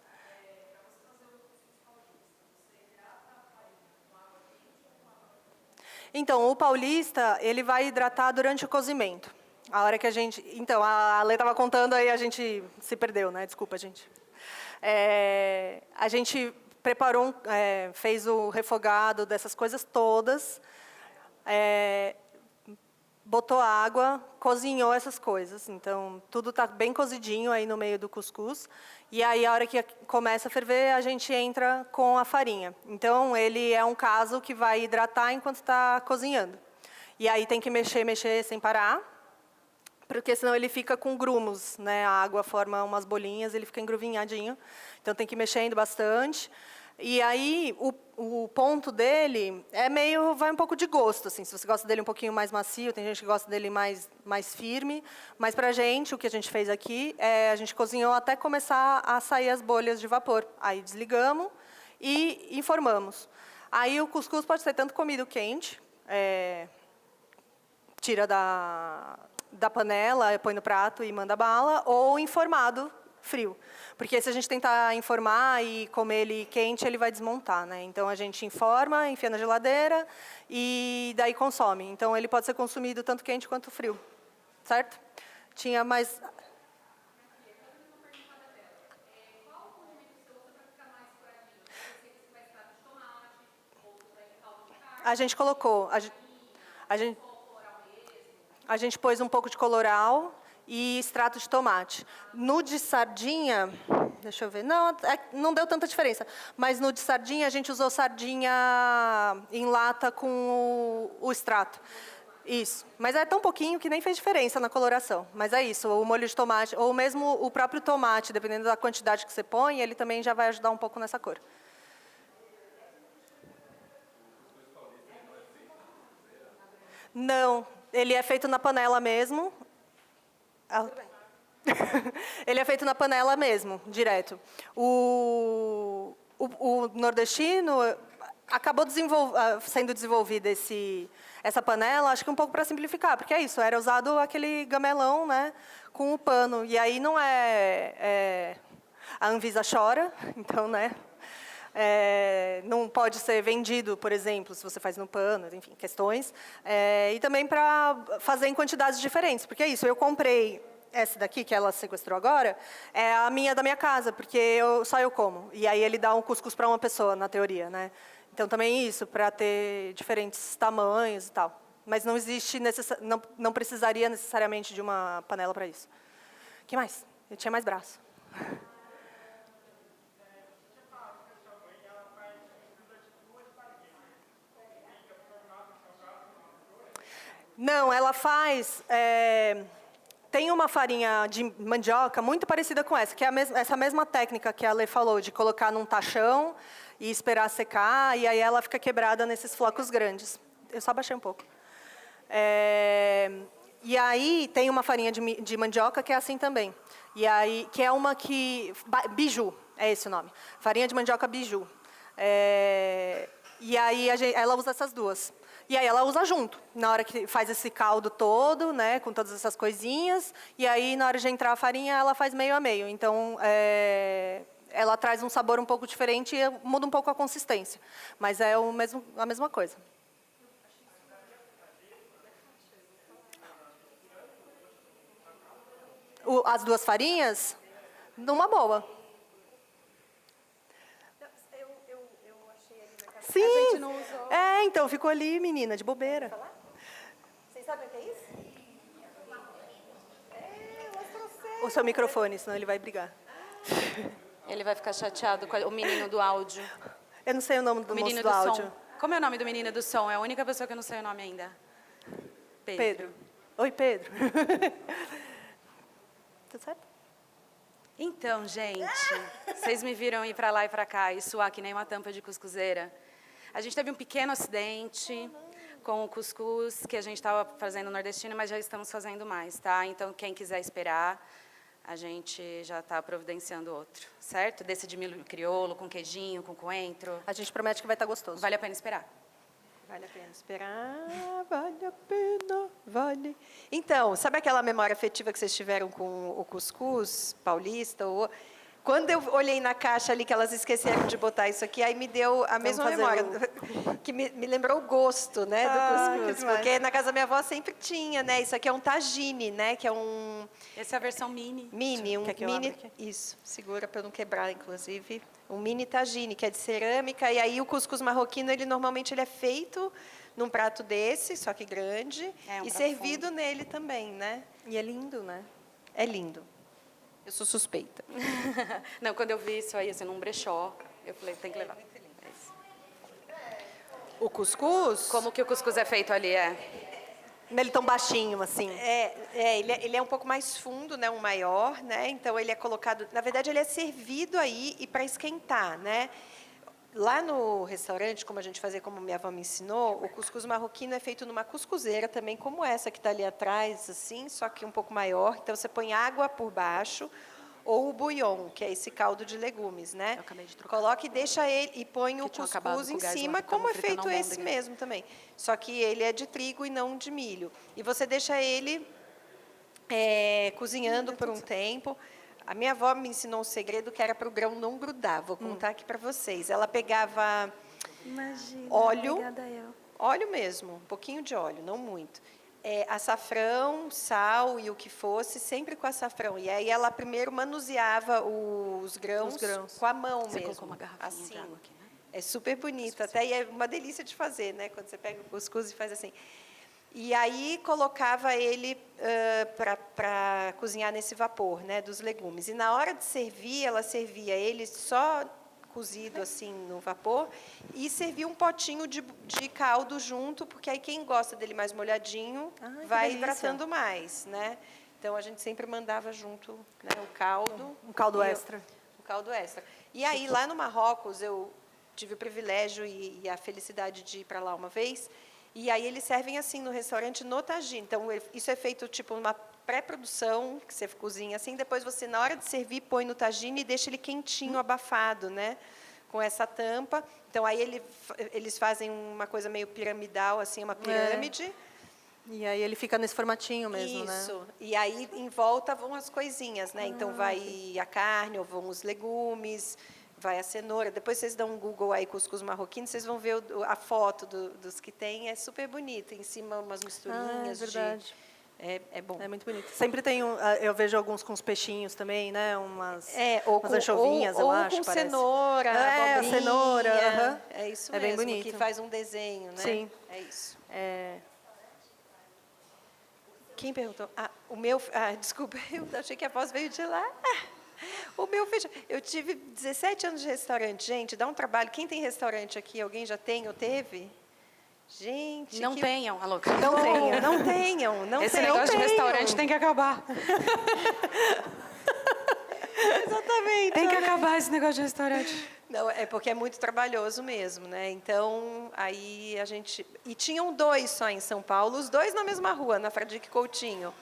Então, o paulista, ele vai hidratar durante o cozimento. A hora que a gente... Então, a Lê estava contando, aí a gente se perdeu, né? Desculpa, gente. A gente preparou, fez o refogado dessas coisas todas, botou água, cozinhou essas coisas. Então, tudo está bem cozidinho aí no meio do cuscuz. E aí, a hora que começa a ferver, a gente entra com a farinha. Então, ele é um caso que vai hidratar enquanto está cozinhando. E aí, tem que mexer sem parar, porque senão ele fica com grumos, né? A água forma umas bolinhas, ele fica engruvinhadinho. Então, tem que ir mexendo bastante. E aí, o ponto dele vai um pouco de gosto, assim. Se você gosta dele um pouquinho mais macio, tem gente que gosta dele mais firme. Mas, para a gente, o que a gente fez aqui, a gente cozinhou até começar a sair as bolhas de vapor. Aí, desligamos e informamos. Aí, o cuscuz pode ser tanto comido quente, tira da panela, põe no prato e manda bala, ou informado, frio. Porque se a gente tentar informar e comer ele quente, ele vai desmontar, né? Então, a gente informa, enfia na geladeira e daí consome. Então, ele pode ser consumido tanto quente quanto frio. Certo? Tinha mais... A gente colocou... A gente pôs um pouco de coloral e extrato de tomate. No de sardinha, deixa eu ver, não deu tanta diferença, mas no de sardinha a gente usou sardinha em lata com o extrato. Isso, mas é tão pouquinho que nem fez diferença na coloração. Mas é isso, o molho de tomate, ou mesmo o próprio tomate, dependendo da quantidade que você põe, ele também já vai ajudar um pouco nessa cor. Não, ele é feito na panela mesmo. Ele é feito na panela mesmo, direto. O nordestino acabou sendo desenvolvida essa panela, acho que um pouco para simplificar, porque é isso, era usado aquele gamelão, né, com o pano. E aí não a Anvisa chora, então, né, não pode ser vendido, por exemplo, se você faz no pano, enfim, questões. E também para fazer em quantidades diferentes, porque é isso, eu comprei essa daqui, que ela sequestrou agora, é a da minha casa, porque só eu como. E aí ele dá um cuscuz para uma pessoa, na teoria, né? Então, também isso, para ter diferentes tamanhos e tal. Mas não existe, não precisaria necessariamente de uma panela para isso. O que mais? Eu tinha mais braço. Não, ela faz... tem uma farinha de mandioca muito parecida com essa, que é essa mesma técnica que a Lê falou, de colocar num tachão e esperar secar, e aí ela fica quebrada nesses flocos grandes. Eu só abaixei um pouco. E aí tem uma farinha de mandioca que é assim também. E aí, que é uma que... Biju, é esse o nome. Farinha de mandioca biju. E aí ela usa essas duas. E aí ela usa junto, na hora que faz esse caldo todo, né, com todas essas coisinhas. E aí, na hora de entrar a farinha, ela faz meio a meio. Então, ela traz um sabor um pouco diferente e muda um pouco a consistência. Mas é a mesma coisa. As duas farinhas, numa boa. Sim. A gente não usou. Então, ficou ali, menina, de bobeira. Vocês sabem o que é isso? O seu microfone, senão ele vai brigar. Ele vai ficar chateado com o menino do áudio. Eu não sei o nome do O menino moço do do áudio. som. Como é o nome do menino do som? É a única pessoa que eu não sei o nome ainda. Pedro. Oi, Pedro. Tudo certo? Então, gente, vocês me viram ir para lá e para cá e suar que nem uma tampa de cuscuzeira. A gente teve um pequeno acidente com o cuscuz que a gente estava fazendo nordestino, mas já estamos fazendo mais, tá? Então, quem quiser esperar, a gente já está providenciando outro, certo? Desse de milho crioulo, com queijinho, com coentro. A gente promete que vai estar gostoso. Vale a pena esperar. Vale a pena esperar, vale a pena, vale. Então, sabe aquela memória afetiva que vocês tiveram com o cuscuz paulista? Quando eu olhei na caixa ali que elas esqueceram de botar isso aqui, aí me deu a mesma memória, que me lembrou o gosto, né, do cuscuz. Porque na casa da minha avó sempre tinha, né? Isso aqui é um tagine, né? Que é um... Essa é a versão mini. Mini, um Quer que eu mini... abra aqui? Isso, segura para não quebrar, inclusive. Um mini tagine, que é de cerâmica. E aí o cuscuz marroquino, ele normalmente ele é feito num prato desse, só que grande, É, um e prato servido nele também, né? E é lindo, né? É lindo. Eu sou suspeita. Não, quando eu vi isso aí, assim, num brechó, eu falei, tem que levar. É isso. O cuscuz... Como que o cuscuz é feito ali, Ele tão baixinho, assim. Ele é um pouco mais fundo, né, um maior, né? Então ele é colocado, na verdade ele é servido aí e para esquentar, né? Lá no restaurante, como a gente fazia, como minha avó me ensinou, o cuscuz marroquino é feito numa cuscuzeira também, como essa que está ali atrás, assim, só que um pouco maior. Então você põe água por baixo ou o bouillon, que é esse caldo de legumes, né? Eu acabei de trocar. Coloca e deixa ele e põe o tinha acabado cuscuz com o em gás lá, cima, que tavam como é fritando feito esse almôndega. mesmo também. Só que ele é de trigo e não de milho. E você deixa ele cozinhando por um tempo. A minha avó me ensinou um segredo que era para o grão não grudar. Vou contar aqui para vocês. Ela pegava óleo, óleo mesmo, um pouquinho de óleo, não muito. Açafrão, sal e o que fosse, sempre com açafrão. E aí ela primeiro manuseava os grãos com a mão Você mesmo. colocou uma garrafinha de água aqui, né? É super bonito, até e é uma delícia de fazer, né? Quando você pega o cuscuz e faz assim. E aí colocava ele para cozinhar nesse vapor, né, dos legumes. E na hora de servir, ela servia ele só cozido assim no vapor e servia um potinho de caldo junto, porque aí quem gosta dele mais molhadinho Ai, que vai delícia. hidratando mais, né? Então a gente sempre mandava junto, né, o caldo. Um caldo E extra. Um caldo extra. E aí lá no Marrocos eu tive o privilégio e a felicidade de ir para lá uma vez. E aí eles servem assim no restaurante no tagine. Então isso é feito tipo uma pré-produção que você cozinha assim, depois você na hora de servir põe no tagine e deixa ele quentinho, abafado, né? Com essa tampa. Então aí eles fazem uma coisa meio piramidal assim, uma pirâmide. E aí ele fica nesse formatinho mesmo, né? Isso. E aí em volta vão as coisinhas, né? Então vai a carne, ou vão os legumes, vai a cenoura. Depois vocês dão um Google aí, cuscuz marroquino, vocês vão ver a foto dos que tem. É super bonito. Em cima umas misturinhas é verdade. É bom. É muito bonito. Sempre tem eu vejo alguns com os peixinhos também, né? Umas Ou anchovinhas, eu acho, com parece. cenoura, a abobrinha. cenoura. Aham. É isso É mesmo, bem bonito. que faz um desenho, né? Sim. É isso. É, Quem perguntou? Desculpa, eu achei que a voz veio de lá. O meu feijão. Eu tive 17 anos de restaurante. Gente, dá um trabalho. Quem tem restaurante aqui? Alguém já tem ou teve? Gente, Não tenham, a louca. Não tenham. Não tenham, não Esse tenham. negócio de restaurante tem que acabar. Exatamente. Tem que acabar esse negócio de restaurante. Não, é porque é muito trabalhoso mesmo, né? Então, aí a gente... E tinham 2 só em São Paulo, os 2 na mesma rua, na Fradique Coutinho.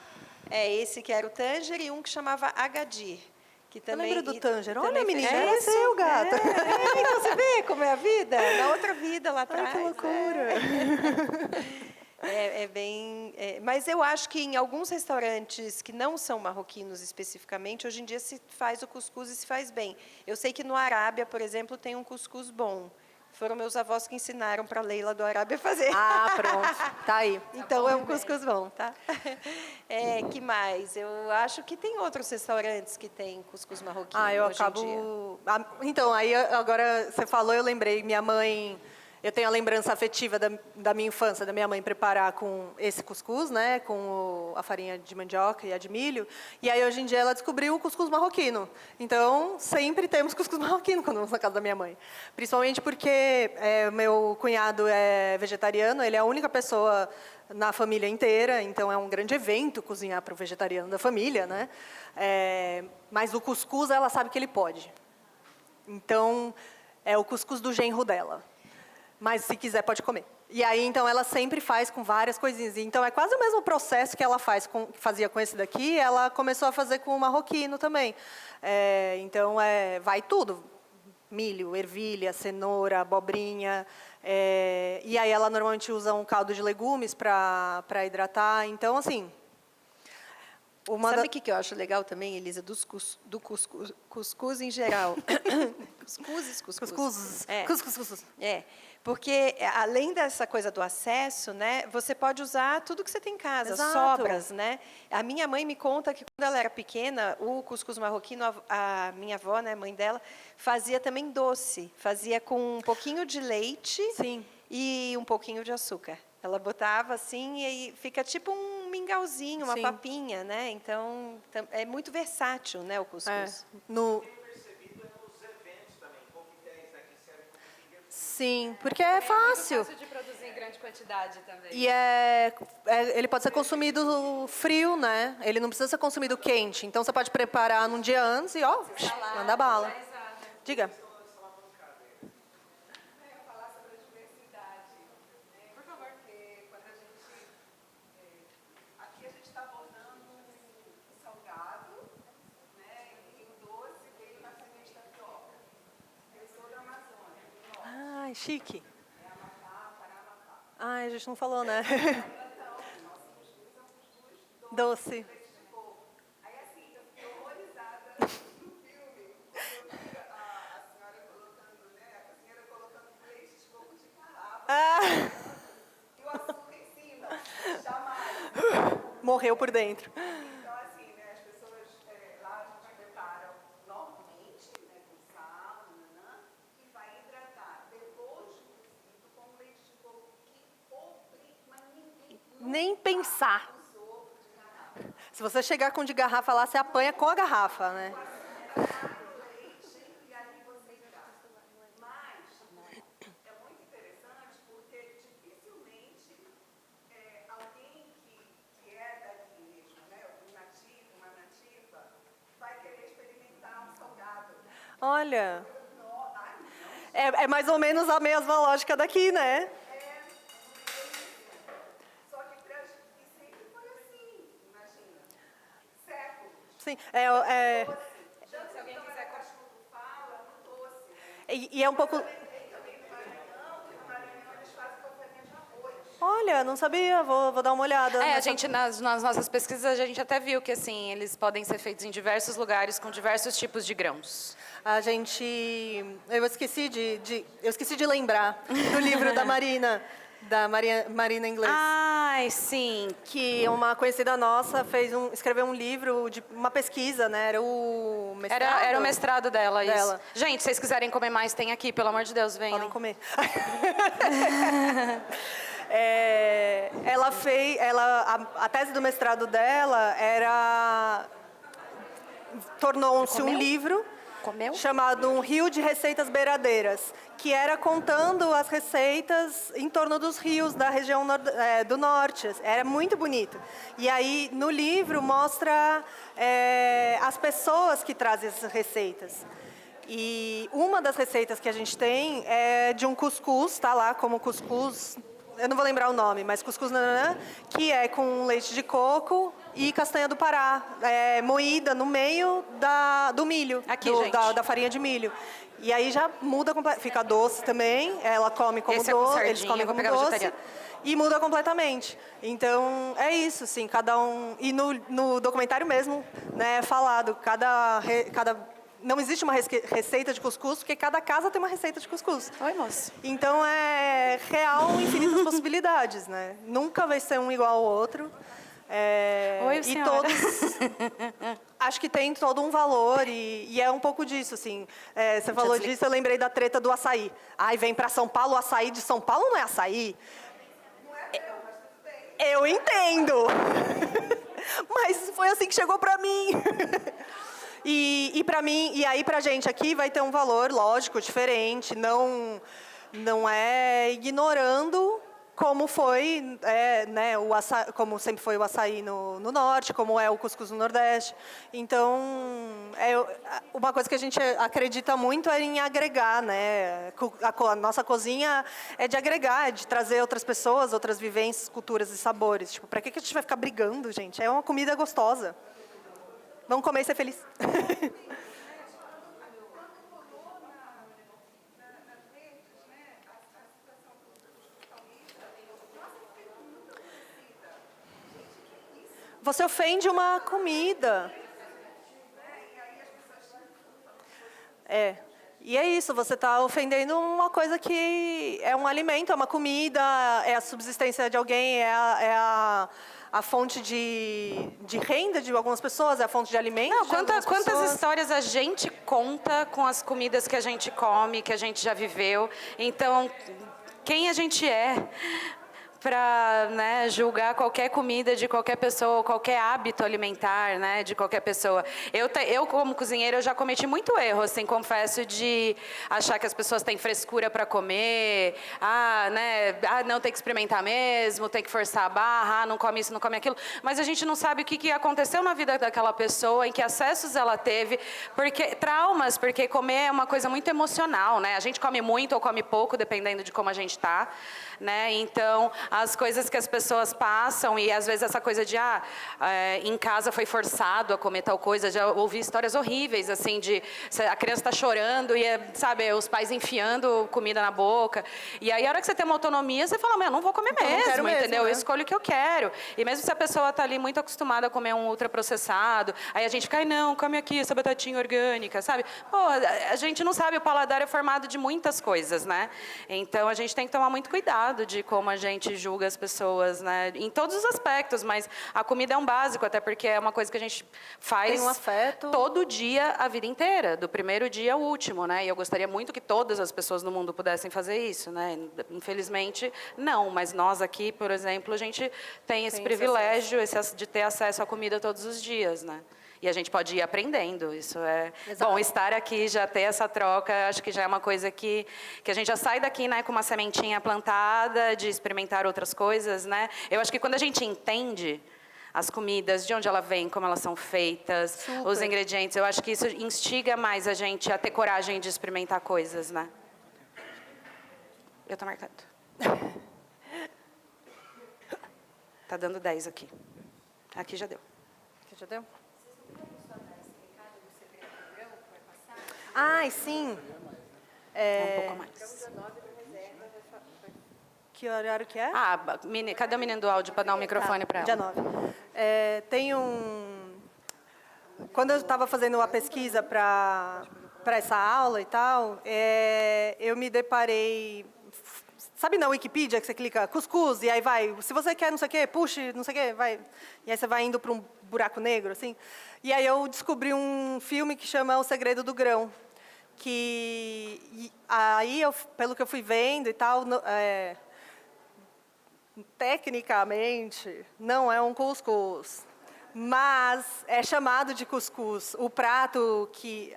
Esse que era o Tanger e um que chamava Agadir. Que Eu também, lembro do Tanger. Olha, também menina, fez- era seu, gata. Então você vê como é a vida? Na outra vida lá atrás. Ai, que loucura. Mas eu acho que em alguns restaurantes que não são marroquinos especificamente, hoje em dia se faz o cuscuz e se faz bem. Eu sei que no Arábia, por exemplo, tem um cuscuz bom. Foram meus avós que ensinaram para a Leila do Arábia fazer. Ah, pronto. Tá aí. Então é um cuscuz bom, tá? Que mais? Eu acho que tem outros restaurantes que tem cuscuz marroquino Eu hoje acabo... em dia. Então, aí agora você falou, eu lembrei, minha mãe... Eu tenho a lembrança afetiva da minha infância, da minha mãe preparar com esse cuscuz, né, com a farinha de mandioca e a de milho. E aí, hoje em dia, ela descobriu o cuscuz marroquino. Então, sempre temos cuscuz marroquino quando vamos na casa da minha mãe. Principalmente porque meu cunhado é vegetariano, ele é a única pessoa na família inteira, então é um grande evento cozinhar para o vegetariano da família, né? Mas o cuscuz, ela sabe que ele pode. Então, é o cuscuz do genro dela. Mas, se quiser, pode comer. E aí, então, ela sempre faz com várias coisinhas. Então, é quase o mesmo processo que ela que fazia com esse daqui, ela começou a fazer com o marroquino também. Então, vai tudo. Milho, ervilha, cenoura, abobrinha. E aí, ela normalmente usa um caldo de legumes para hidratar. Então, assim... Sabe o que eu acho legal também, Elisa, do cuscuz em geral? Cuscuzes. Cuscuz. Cuscuz. Porque além dessa coisa do acesso, né, você pode usar tudo que você tem em casa, Exato. sobras, né? A minha mãe me conta que quando ela era pequena, o cuscuz marroquino, a minha avó, né, mãe dela, fazia também doce, fazia com um pouquinho de leite Sim. e um pouquinho de açúcar. Ela botava assim e aí fica tipo um mingauzinho, uma Sim. papinha, né? Então é muito versátil, né, o cuscuz. Sim, porque é fácil. Fácil de produzir em grande quantidade também. E ele pode ser consumido frio, né? Ele não precisa ser consumido quente. Então, você pode preparar num dia antes e, manda bala. Diga. Ai, chique. Ai, a gente não falou, né? Doce. Aí, assim, eu fiquei horrorizada no filme, quando eu vi a senhora colocando, né, a cozinheira colocando leite de coco de garrafa e o açúcar em cima. Jamais. Morreu por dentro. Então, assim, né, as pessoas lá a gente prepara normalmente, né, com sal, e vai hidratar depois de cozido com leite de coco que obriga, mas ninguém Nem pensar. Se você chegar com de garrafa lá, você apanha com a garrafa, né? e aí você hidrata. Mas é muito interessante porque dificilmente alguém que é daqui mesmo, né, um nativo, uma nativa, vai querer experimentar um salgado. Olha, é mais ou menos a mesma lógica daqui, né? Só que e sempre foi assim, imagina. Séculos. Sim, Se alguém quiser cachorro fala, no doce. e é um pouco... Olha, não sabia, vou dar uma olhada. A gente, nas nossas pesquisas, a gente até viu que, assim, eles podem ser feitos em diversos lugares, com diversos tipos de grãos. A gente... Eu esqueci de lembrar do livro da Marina, Marina Inglês. Ai, sim. Que uma conhecida nossa escreveu um livro, uma pesquisa, né? Era o mestrado? Era o mestrado dela, isso. Dela. Gente, se vocês quiserem comer mais, tem aqui, pelo amor de Deus, venham. Podem comer. Ela fez... A tese do mestrado dela tornou-se um livro Comeu? chamado Um Rio de Receitas Beiradeiras, que era contando as receitas em torno dos rios da região do norte. Era muito bonito. E aí, no livro, mostra as pessoas que trazem essas receitas. E uma das receitas que a gente tem é de um cuscuz, tá lá como cuscuz, eu não vou lembrar o nome, mas cuscuz nananã, que é com leite de coco e castanha do Pará, moída no meio do milho, Aqui, gente. da farinha de milho. E aí já muda completamente, fica doce também, ela come como Esse é com doce, sardinha, eles comem vou como pegar doce. vegetariano. E muda completamente. Então, é isso, assim, cada um... E no documentário mesmo, né, é falado, não existe uma receita de cuscuz, porque cada casa tem uma receita de cuscuz. Oi, moço. Então, é real infinitas possibilidades, né? Nunca vai ser um igual ao outro. Oi, e senhora. todos... Acho que tem todo um valor e é um pouco disso, assim. Você falou disso, eu lembrei da treta do açaí. Ai, vem para São Paulo, o açaí de São Paulo não é açaí? Eu entendo. Mas foi assim que chegou para mim. E para mim, e aí pra gente aqui vai ter um valor, lógico, diferente, não é ignorando como foi, né, como sempre foi o açaí no norte, como é o cuscuz no nordeste. Então, uma coisa que a gente acredita muito é em agregar, né? A nossa cozinha é de agregar, é de trazer outras pessoas, outras vivências, culturas e sabores. Tipo, para que a gente vai ficar brigando, gente? É uma comida gostosa. Vamos comer e ser feliz. Você ofende uma comida. E é isso, você está ofendendo uma coisa que é um alimento, é uma comida, é a subsistência de alguém, é a fonte de renda de algumas pessoas, é a fonte de alimento de algumas Quantas pessoas. histórias a gente conta com as comidas que a gente come, que a gente já viveu. Então, quem a gente é para, né, julgar qualquer comida de qualquer pessoa, qualquer hábito alimentar, né, de qualquer pessoa. Eu como cozinheira, eu já cometi muito erro, assim, confesso, de achar que as pessoas têm frescura para comer, não, tem que experimentar mesmo, tem que forçar a barra, não come isso, não come aquilo, mas a gente não sabe o que aconteceu na vida daquela pessoa, em que acessos ela teve, traumas, porque comer é uma coisa muito emocional, né, a gente come muito ou come pouco, dependendo de como a gente está, né, então as coisas que as pessoas passam e às vezes essa coisa de em casa foi forçado a comer tal coisa, já ouvi histórias horríveis assim de a criança está chorando e sabe, os pais enfiando comida na boca, e aí a hora que você tem uma autonomia você fala, eu não vou comer mesmo, entendeu? Né? Eu escolho o que eu quero, e mesmo se a pessoa está ali muito acostumada a comer um ultraprocessado, aí a gente fica, não, come aqui essa batatinha orgânica, sabe? Pô, a gente não sabe, o paladar é formado de muitas coisas, né? Então a gente tem que tomar muito cuidado de como a gente julga as pessoas, né? Em todos os aspectos, mas a comida é um básico, até porque é uma coisa que a gente faz tem um afeto todo dia, a vida inteira, do primeiro dia ao último, né? E eu gostaria muito que todas as pessoas no mundo pudessem fazer isso, né? Infelizmente, não, mas nós aqui, por exemplo, a gente tem esse privilégio de ter acesso à comida todos os dias, né? E a gente pode ir aprendendo, isso é... Exato. Bom, estar aqui, já ter essa troca, acho que já é uma coisa que a gente já sai daqui, né, com uma sementinha plantada, de experimentar outras coisas, né? Eu acho que quando a gente entende as comidas, de onde ela vem, como elas são feitas, Super. Os ingredientes, eu acho que isso instiga mais a gente a ter coragem de experimentar coisas, né? Eu tô marcando. Tá dando 10 aqui. Aqui já deu. Aqui já deu? Ai, sim. É um pouco a mais. Que horário que é? Cadê o menino do áudio para dar um microfone para ela? Dia 9. Tem Quando eu estava fazendo a pesquisa para essa aula e tal, eu me deparei... Sabe na Wikipedia que você clica cuscuz e aí vai, se você quer não sei o quê, puxe, não sei o quê, vai. E aí você vai indo para um buraco negro, assim. E aí eu descobri um filme que chama O Segredo do Grão. Aí, pelo que eu fui vendo e tal, tecnicamente, não é um cuscuz. Mas é chamado de cuscuz. O prato que...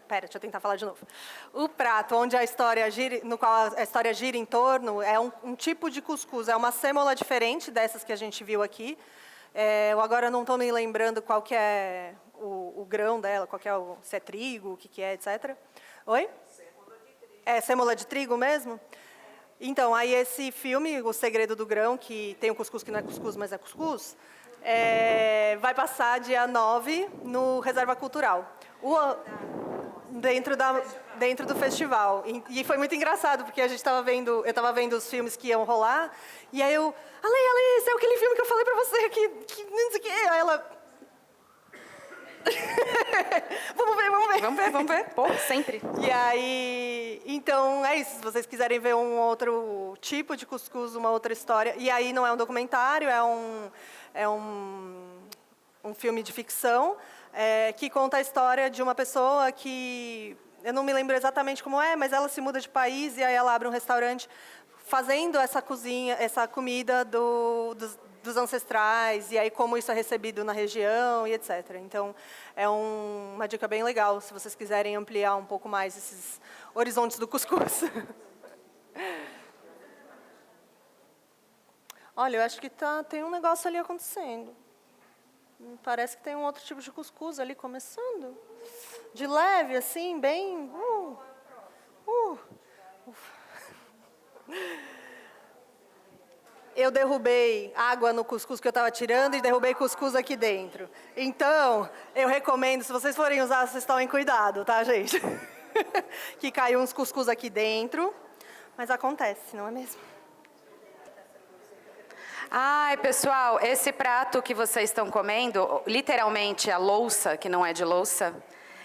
Pera, deixa eu tentar falar de novo. O prato onde a história gira, no qual a história gira em torno é um tipo de cuscuz, é uma sêmola diferente dessas que a gente viu aqui. Eu agora não estou me lembrando qual que é o grão dela, qual que é se é trigo, o que é, etc. Oi? Sêmola de trigo. É sêmola de trigo mesmo? Então, aí esse filme, O Segredo do Grão, que tem o cuscuz que não é cuscuz, mas é cuscuz, vai passar dia 9 no Reserva Cultural. Dentro do festival. E foi muito engraçado, porque eu estava vendo os filmes que iam rolar, e aí Ale, esse é aquele filme que eu falei pra você, que não sei o quê. Aí ela... Vamos ver. Pô, sempre. E aí, então, é isso. Se vocês quiserem ver um outro tipo de cuscuz, uma outra história... E aí não é um documentário, é um filme de ficção, que conta a história de uma pessoa que... Eu não me lembro exatamente como mas ela se muda de país e aí ela abre um restaurante fazendo essa comida dos ancestrais, e aí como isso é recebido na região e etc. Então, é uma dica bem legal, se vocês quiserem ampliar um pouco mais esses horizontes do cuscuz. Olha, eu acho que tem um negócio ali acontecendo. Parece que tem um outro tipo de cuscuz ali começando. De leve, assim, bem... Eu derrubei água no cuscuz que eu estava tirando e derrubei cuscuz aqui dentro. Então, eu recomendo, se vocês forem usar, vocês tomem cuidado, tá, gente? Que caiu uns cuscuz aqui dentro, mas acontece, não é mesmo? Ai, pessoal, esse prato que vocês estão comendo, literalmente a louça, que não é de louça,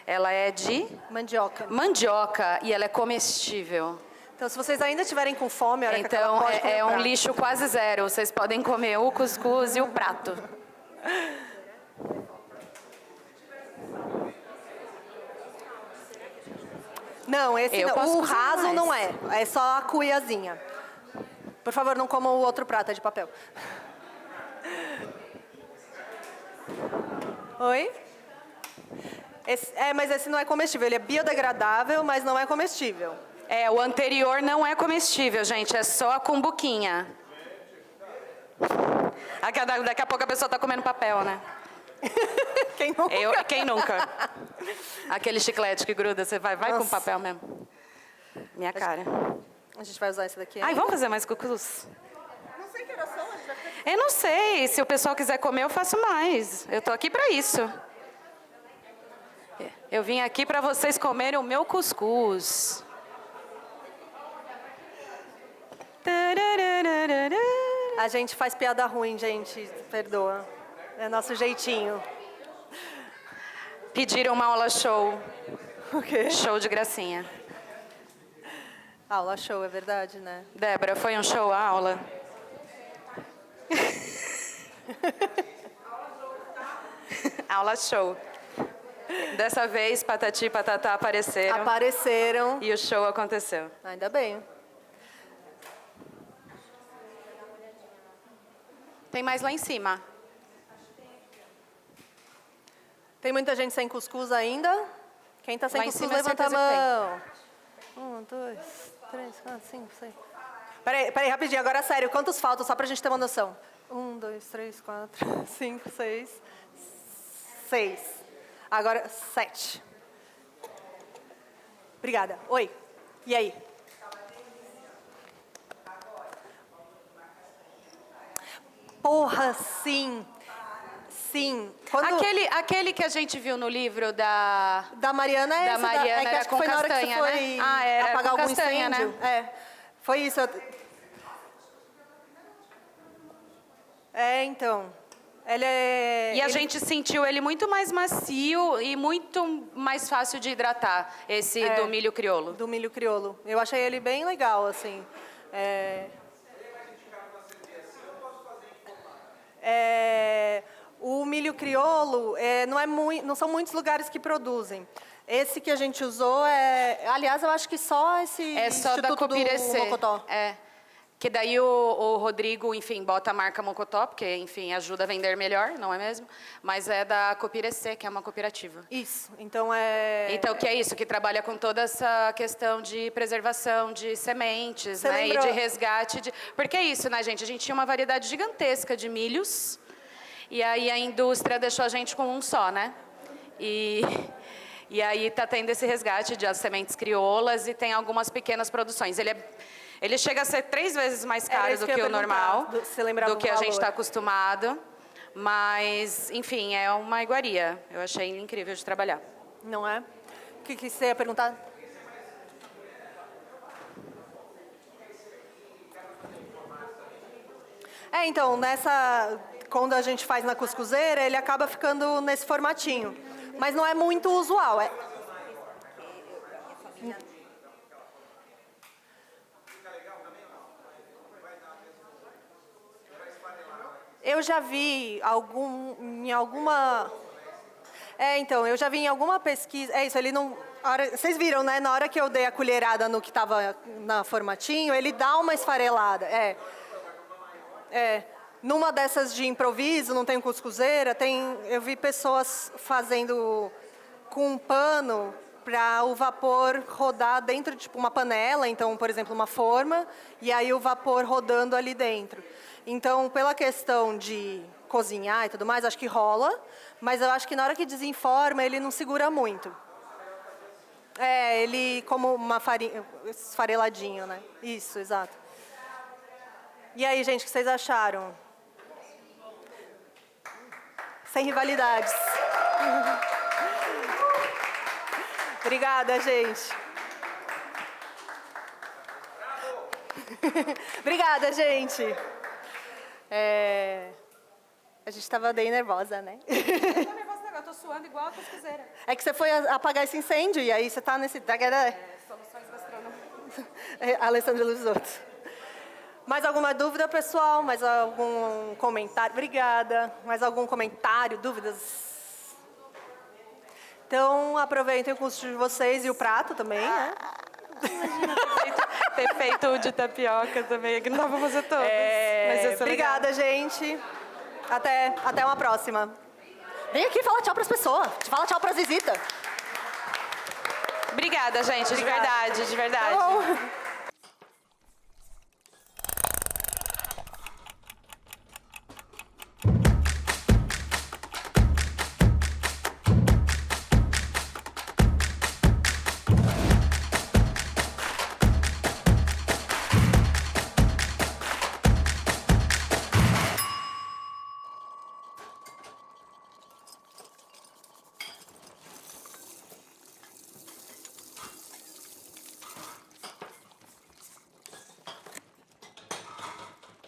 ela é de... Mandioca. Mandioca, e ela é comestível. Então, se vocês ainda estiverem com fome, a hora que Então, acaba, pode comer é o um prato. lixo quase zero. Vocês podem comer o cuscuz e o prato. Não, esse Eu não. posso O cozinhar raso mais. não é. É só a cuiazinha. Por favor, não comam o outro prato, é de papel. Oi? Mas esse não é comestível. Ele é biodegradável, mas não é comestível. O anterior não é comestível, gente. É só a cumbuquinha. Daqui a pouco a pessoa está comendo papel, né? Quem nunca? Quem nunca? Aquele chiclete que gruda, você vai com papel mesmo. Minha cara. A gente vai usar esse daqui. Ai, vamos fazer mais cuscuz? Não sei que era só, a gente vai fazer. Eu não sei. Se o pessoal quiser comer, eu faço mais. Eu tô aqui para isso. Eu vim aqui para vocês comerem o meu cuscuz. A gente faz piada ruim, gente. Perdoa. É nosso jeitinho. Pediram uma aula show. O quê? Show de gracinha. Aula show, é verdade, né? Débora, foi um show a aula? Aula show. Dessa vez, Patati e Patatá apareceram. Apareceram. E o show aconteceu. Ainda bem. Tem mais lá em cima. Tem muita gente sem cuscuz ainda? Quem está sem Lá em cuscuz, cima é levanta a certeza que mão. 1, 2, 3, 4, 5, 6. Peraí, rapidinho. Agora, sério. Quantos faltam? Só pra gente ter uma noção. 1, 2, 3, 4, 5, 6. 6. Agora, 7. Obrigada. Oi. E aí? Porra, sim. Sim. Aquele que a gente viu no livro da Mariana é da esse. Mariana que era acho com que foi na hora que castanha, você foi né? Era apagar com algum castanha, incêndio. né? Foi isso. Então. E a gente sentiu ele muito mais macio e muito mais fácil de hidratar, esse do milho crioulo. Do milho crioulo. Eu achei ele bem legal, assim. O milho crioulo, não são muitos lugares que produzem. Esse que a gente usou aliás, eu acho que só esse É só da Instituto do Cupirecê. Mocotó. Que daí o Rodrigo, enfim, bota a marca Mocotó, porque, enfim, ajuda a vender melhor, não é mesmo? Mas é da Copirecê, que é uma cooperativa. Isso, então é... Então, que é isso, que trabalha com toda essa questão de preservação de sementes, Você né? lembrou- E de resgate de... Porque é isso, né, gente? A gente tinha uma variedade gigantesca de milhos, e aí a indústria deixou a gente com um só, né? E aí está tendo esse resgate de as sementes crioulas e tem algumas pequenas produções. Ele chega a ser 3 vezes mais caro isso do que eu que ia o normal, perguntar, se lembrava do que o a gente valor. está acostumado. Mas, enfim, é uma iguaria. Eu achei incrível de trabalhar. Não é? O que você ia perguntar? Então, quando a gente faz na cuscuzeira, ele acaba ficando nesse formatinho. Mas não é muito usual. Eu já vi em alguma... então, eu já vi em alguma pesquisa... É isso, ele não... Vocês viram, né? Na hora que eu dei a colherada no que estava na formatinho, ele dá uma esfarelada. Numa dessas de improviso, não tem cuscuzeira, eu vi pessoas fazendo com um pano para o vapor rodar dentro de tipo, uma panela, então, por exemplo, uma forma, e aí o vapor rodando ali dentro. Então, pela questão de cozinhar e tudo mais, acho que rola, mas eu acho que na hora que desenforma, ele não segura muito. Ele como uma farinha, esfareladinho, né? Isso, exato. E aí, gente, o que vocês acharam? Sem rivalidades. Obrigada, gente. Obrigada, gente. A gente estava bem nervosa, né? Eu tô nervosa, eu tô suando igual a cuscuzeira. É que você foi apagar esse incêndio e aí você está nesse... Soluções gastronômicas. Alessandra Luzotto. Mais alguma dúvida, pessoal? Mais algum comentário? Obrigada. Mais algum comentário, dúvidas? Então, aproveitem o custo de vocês e o prato também, né? Ter feito o de tapioca também, que não dá pra fazer todos. Mas ia ser Obrigada, gente. Até uma próxima. Vem aqui e fala tchau para as pessoas. Fala tchau para as visitas. Obrigada, gente, Obrigada. de verdade, de verdade. Tá bom.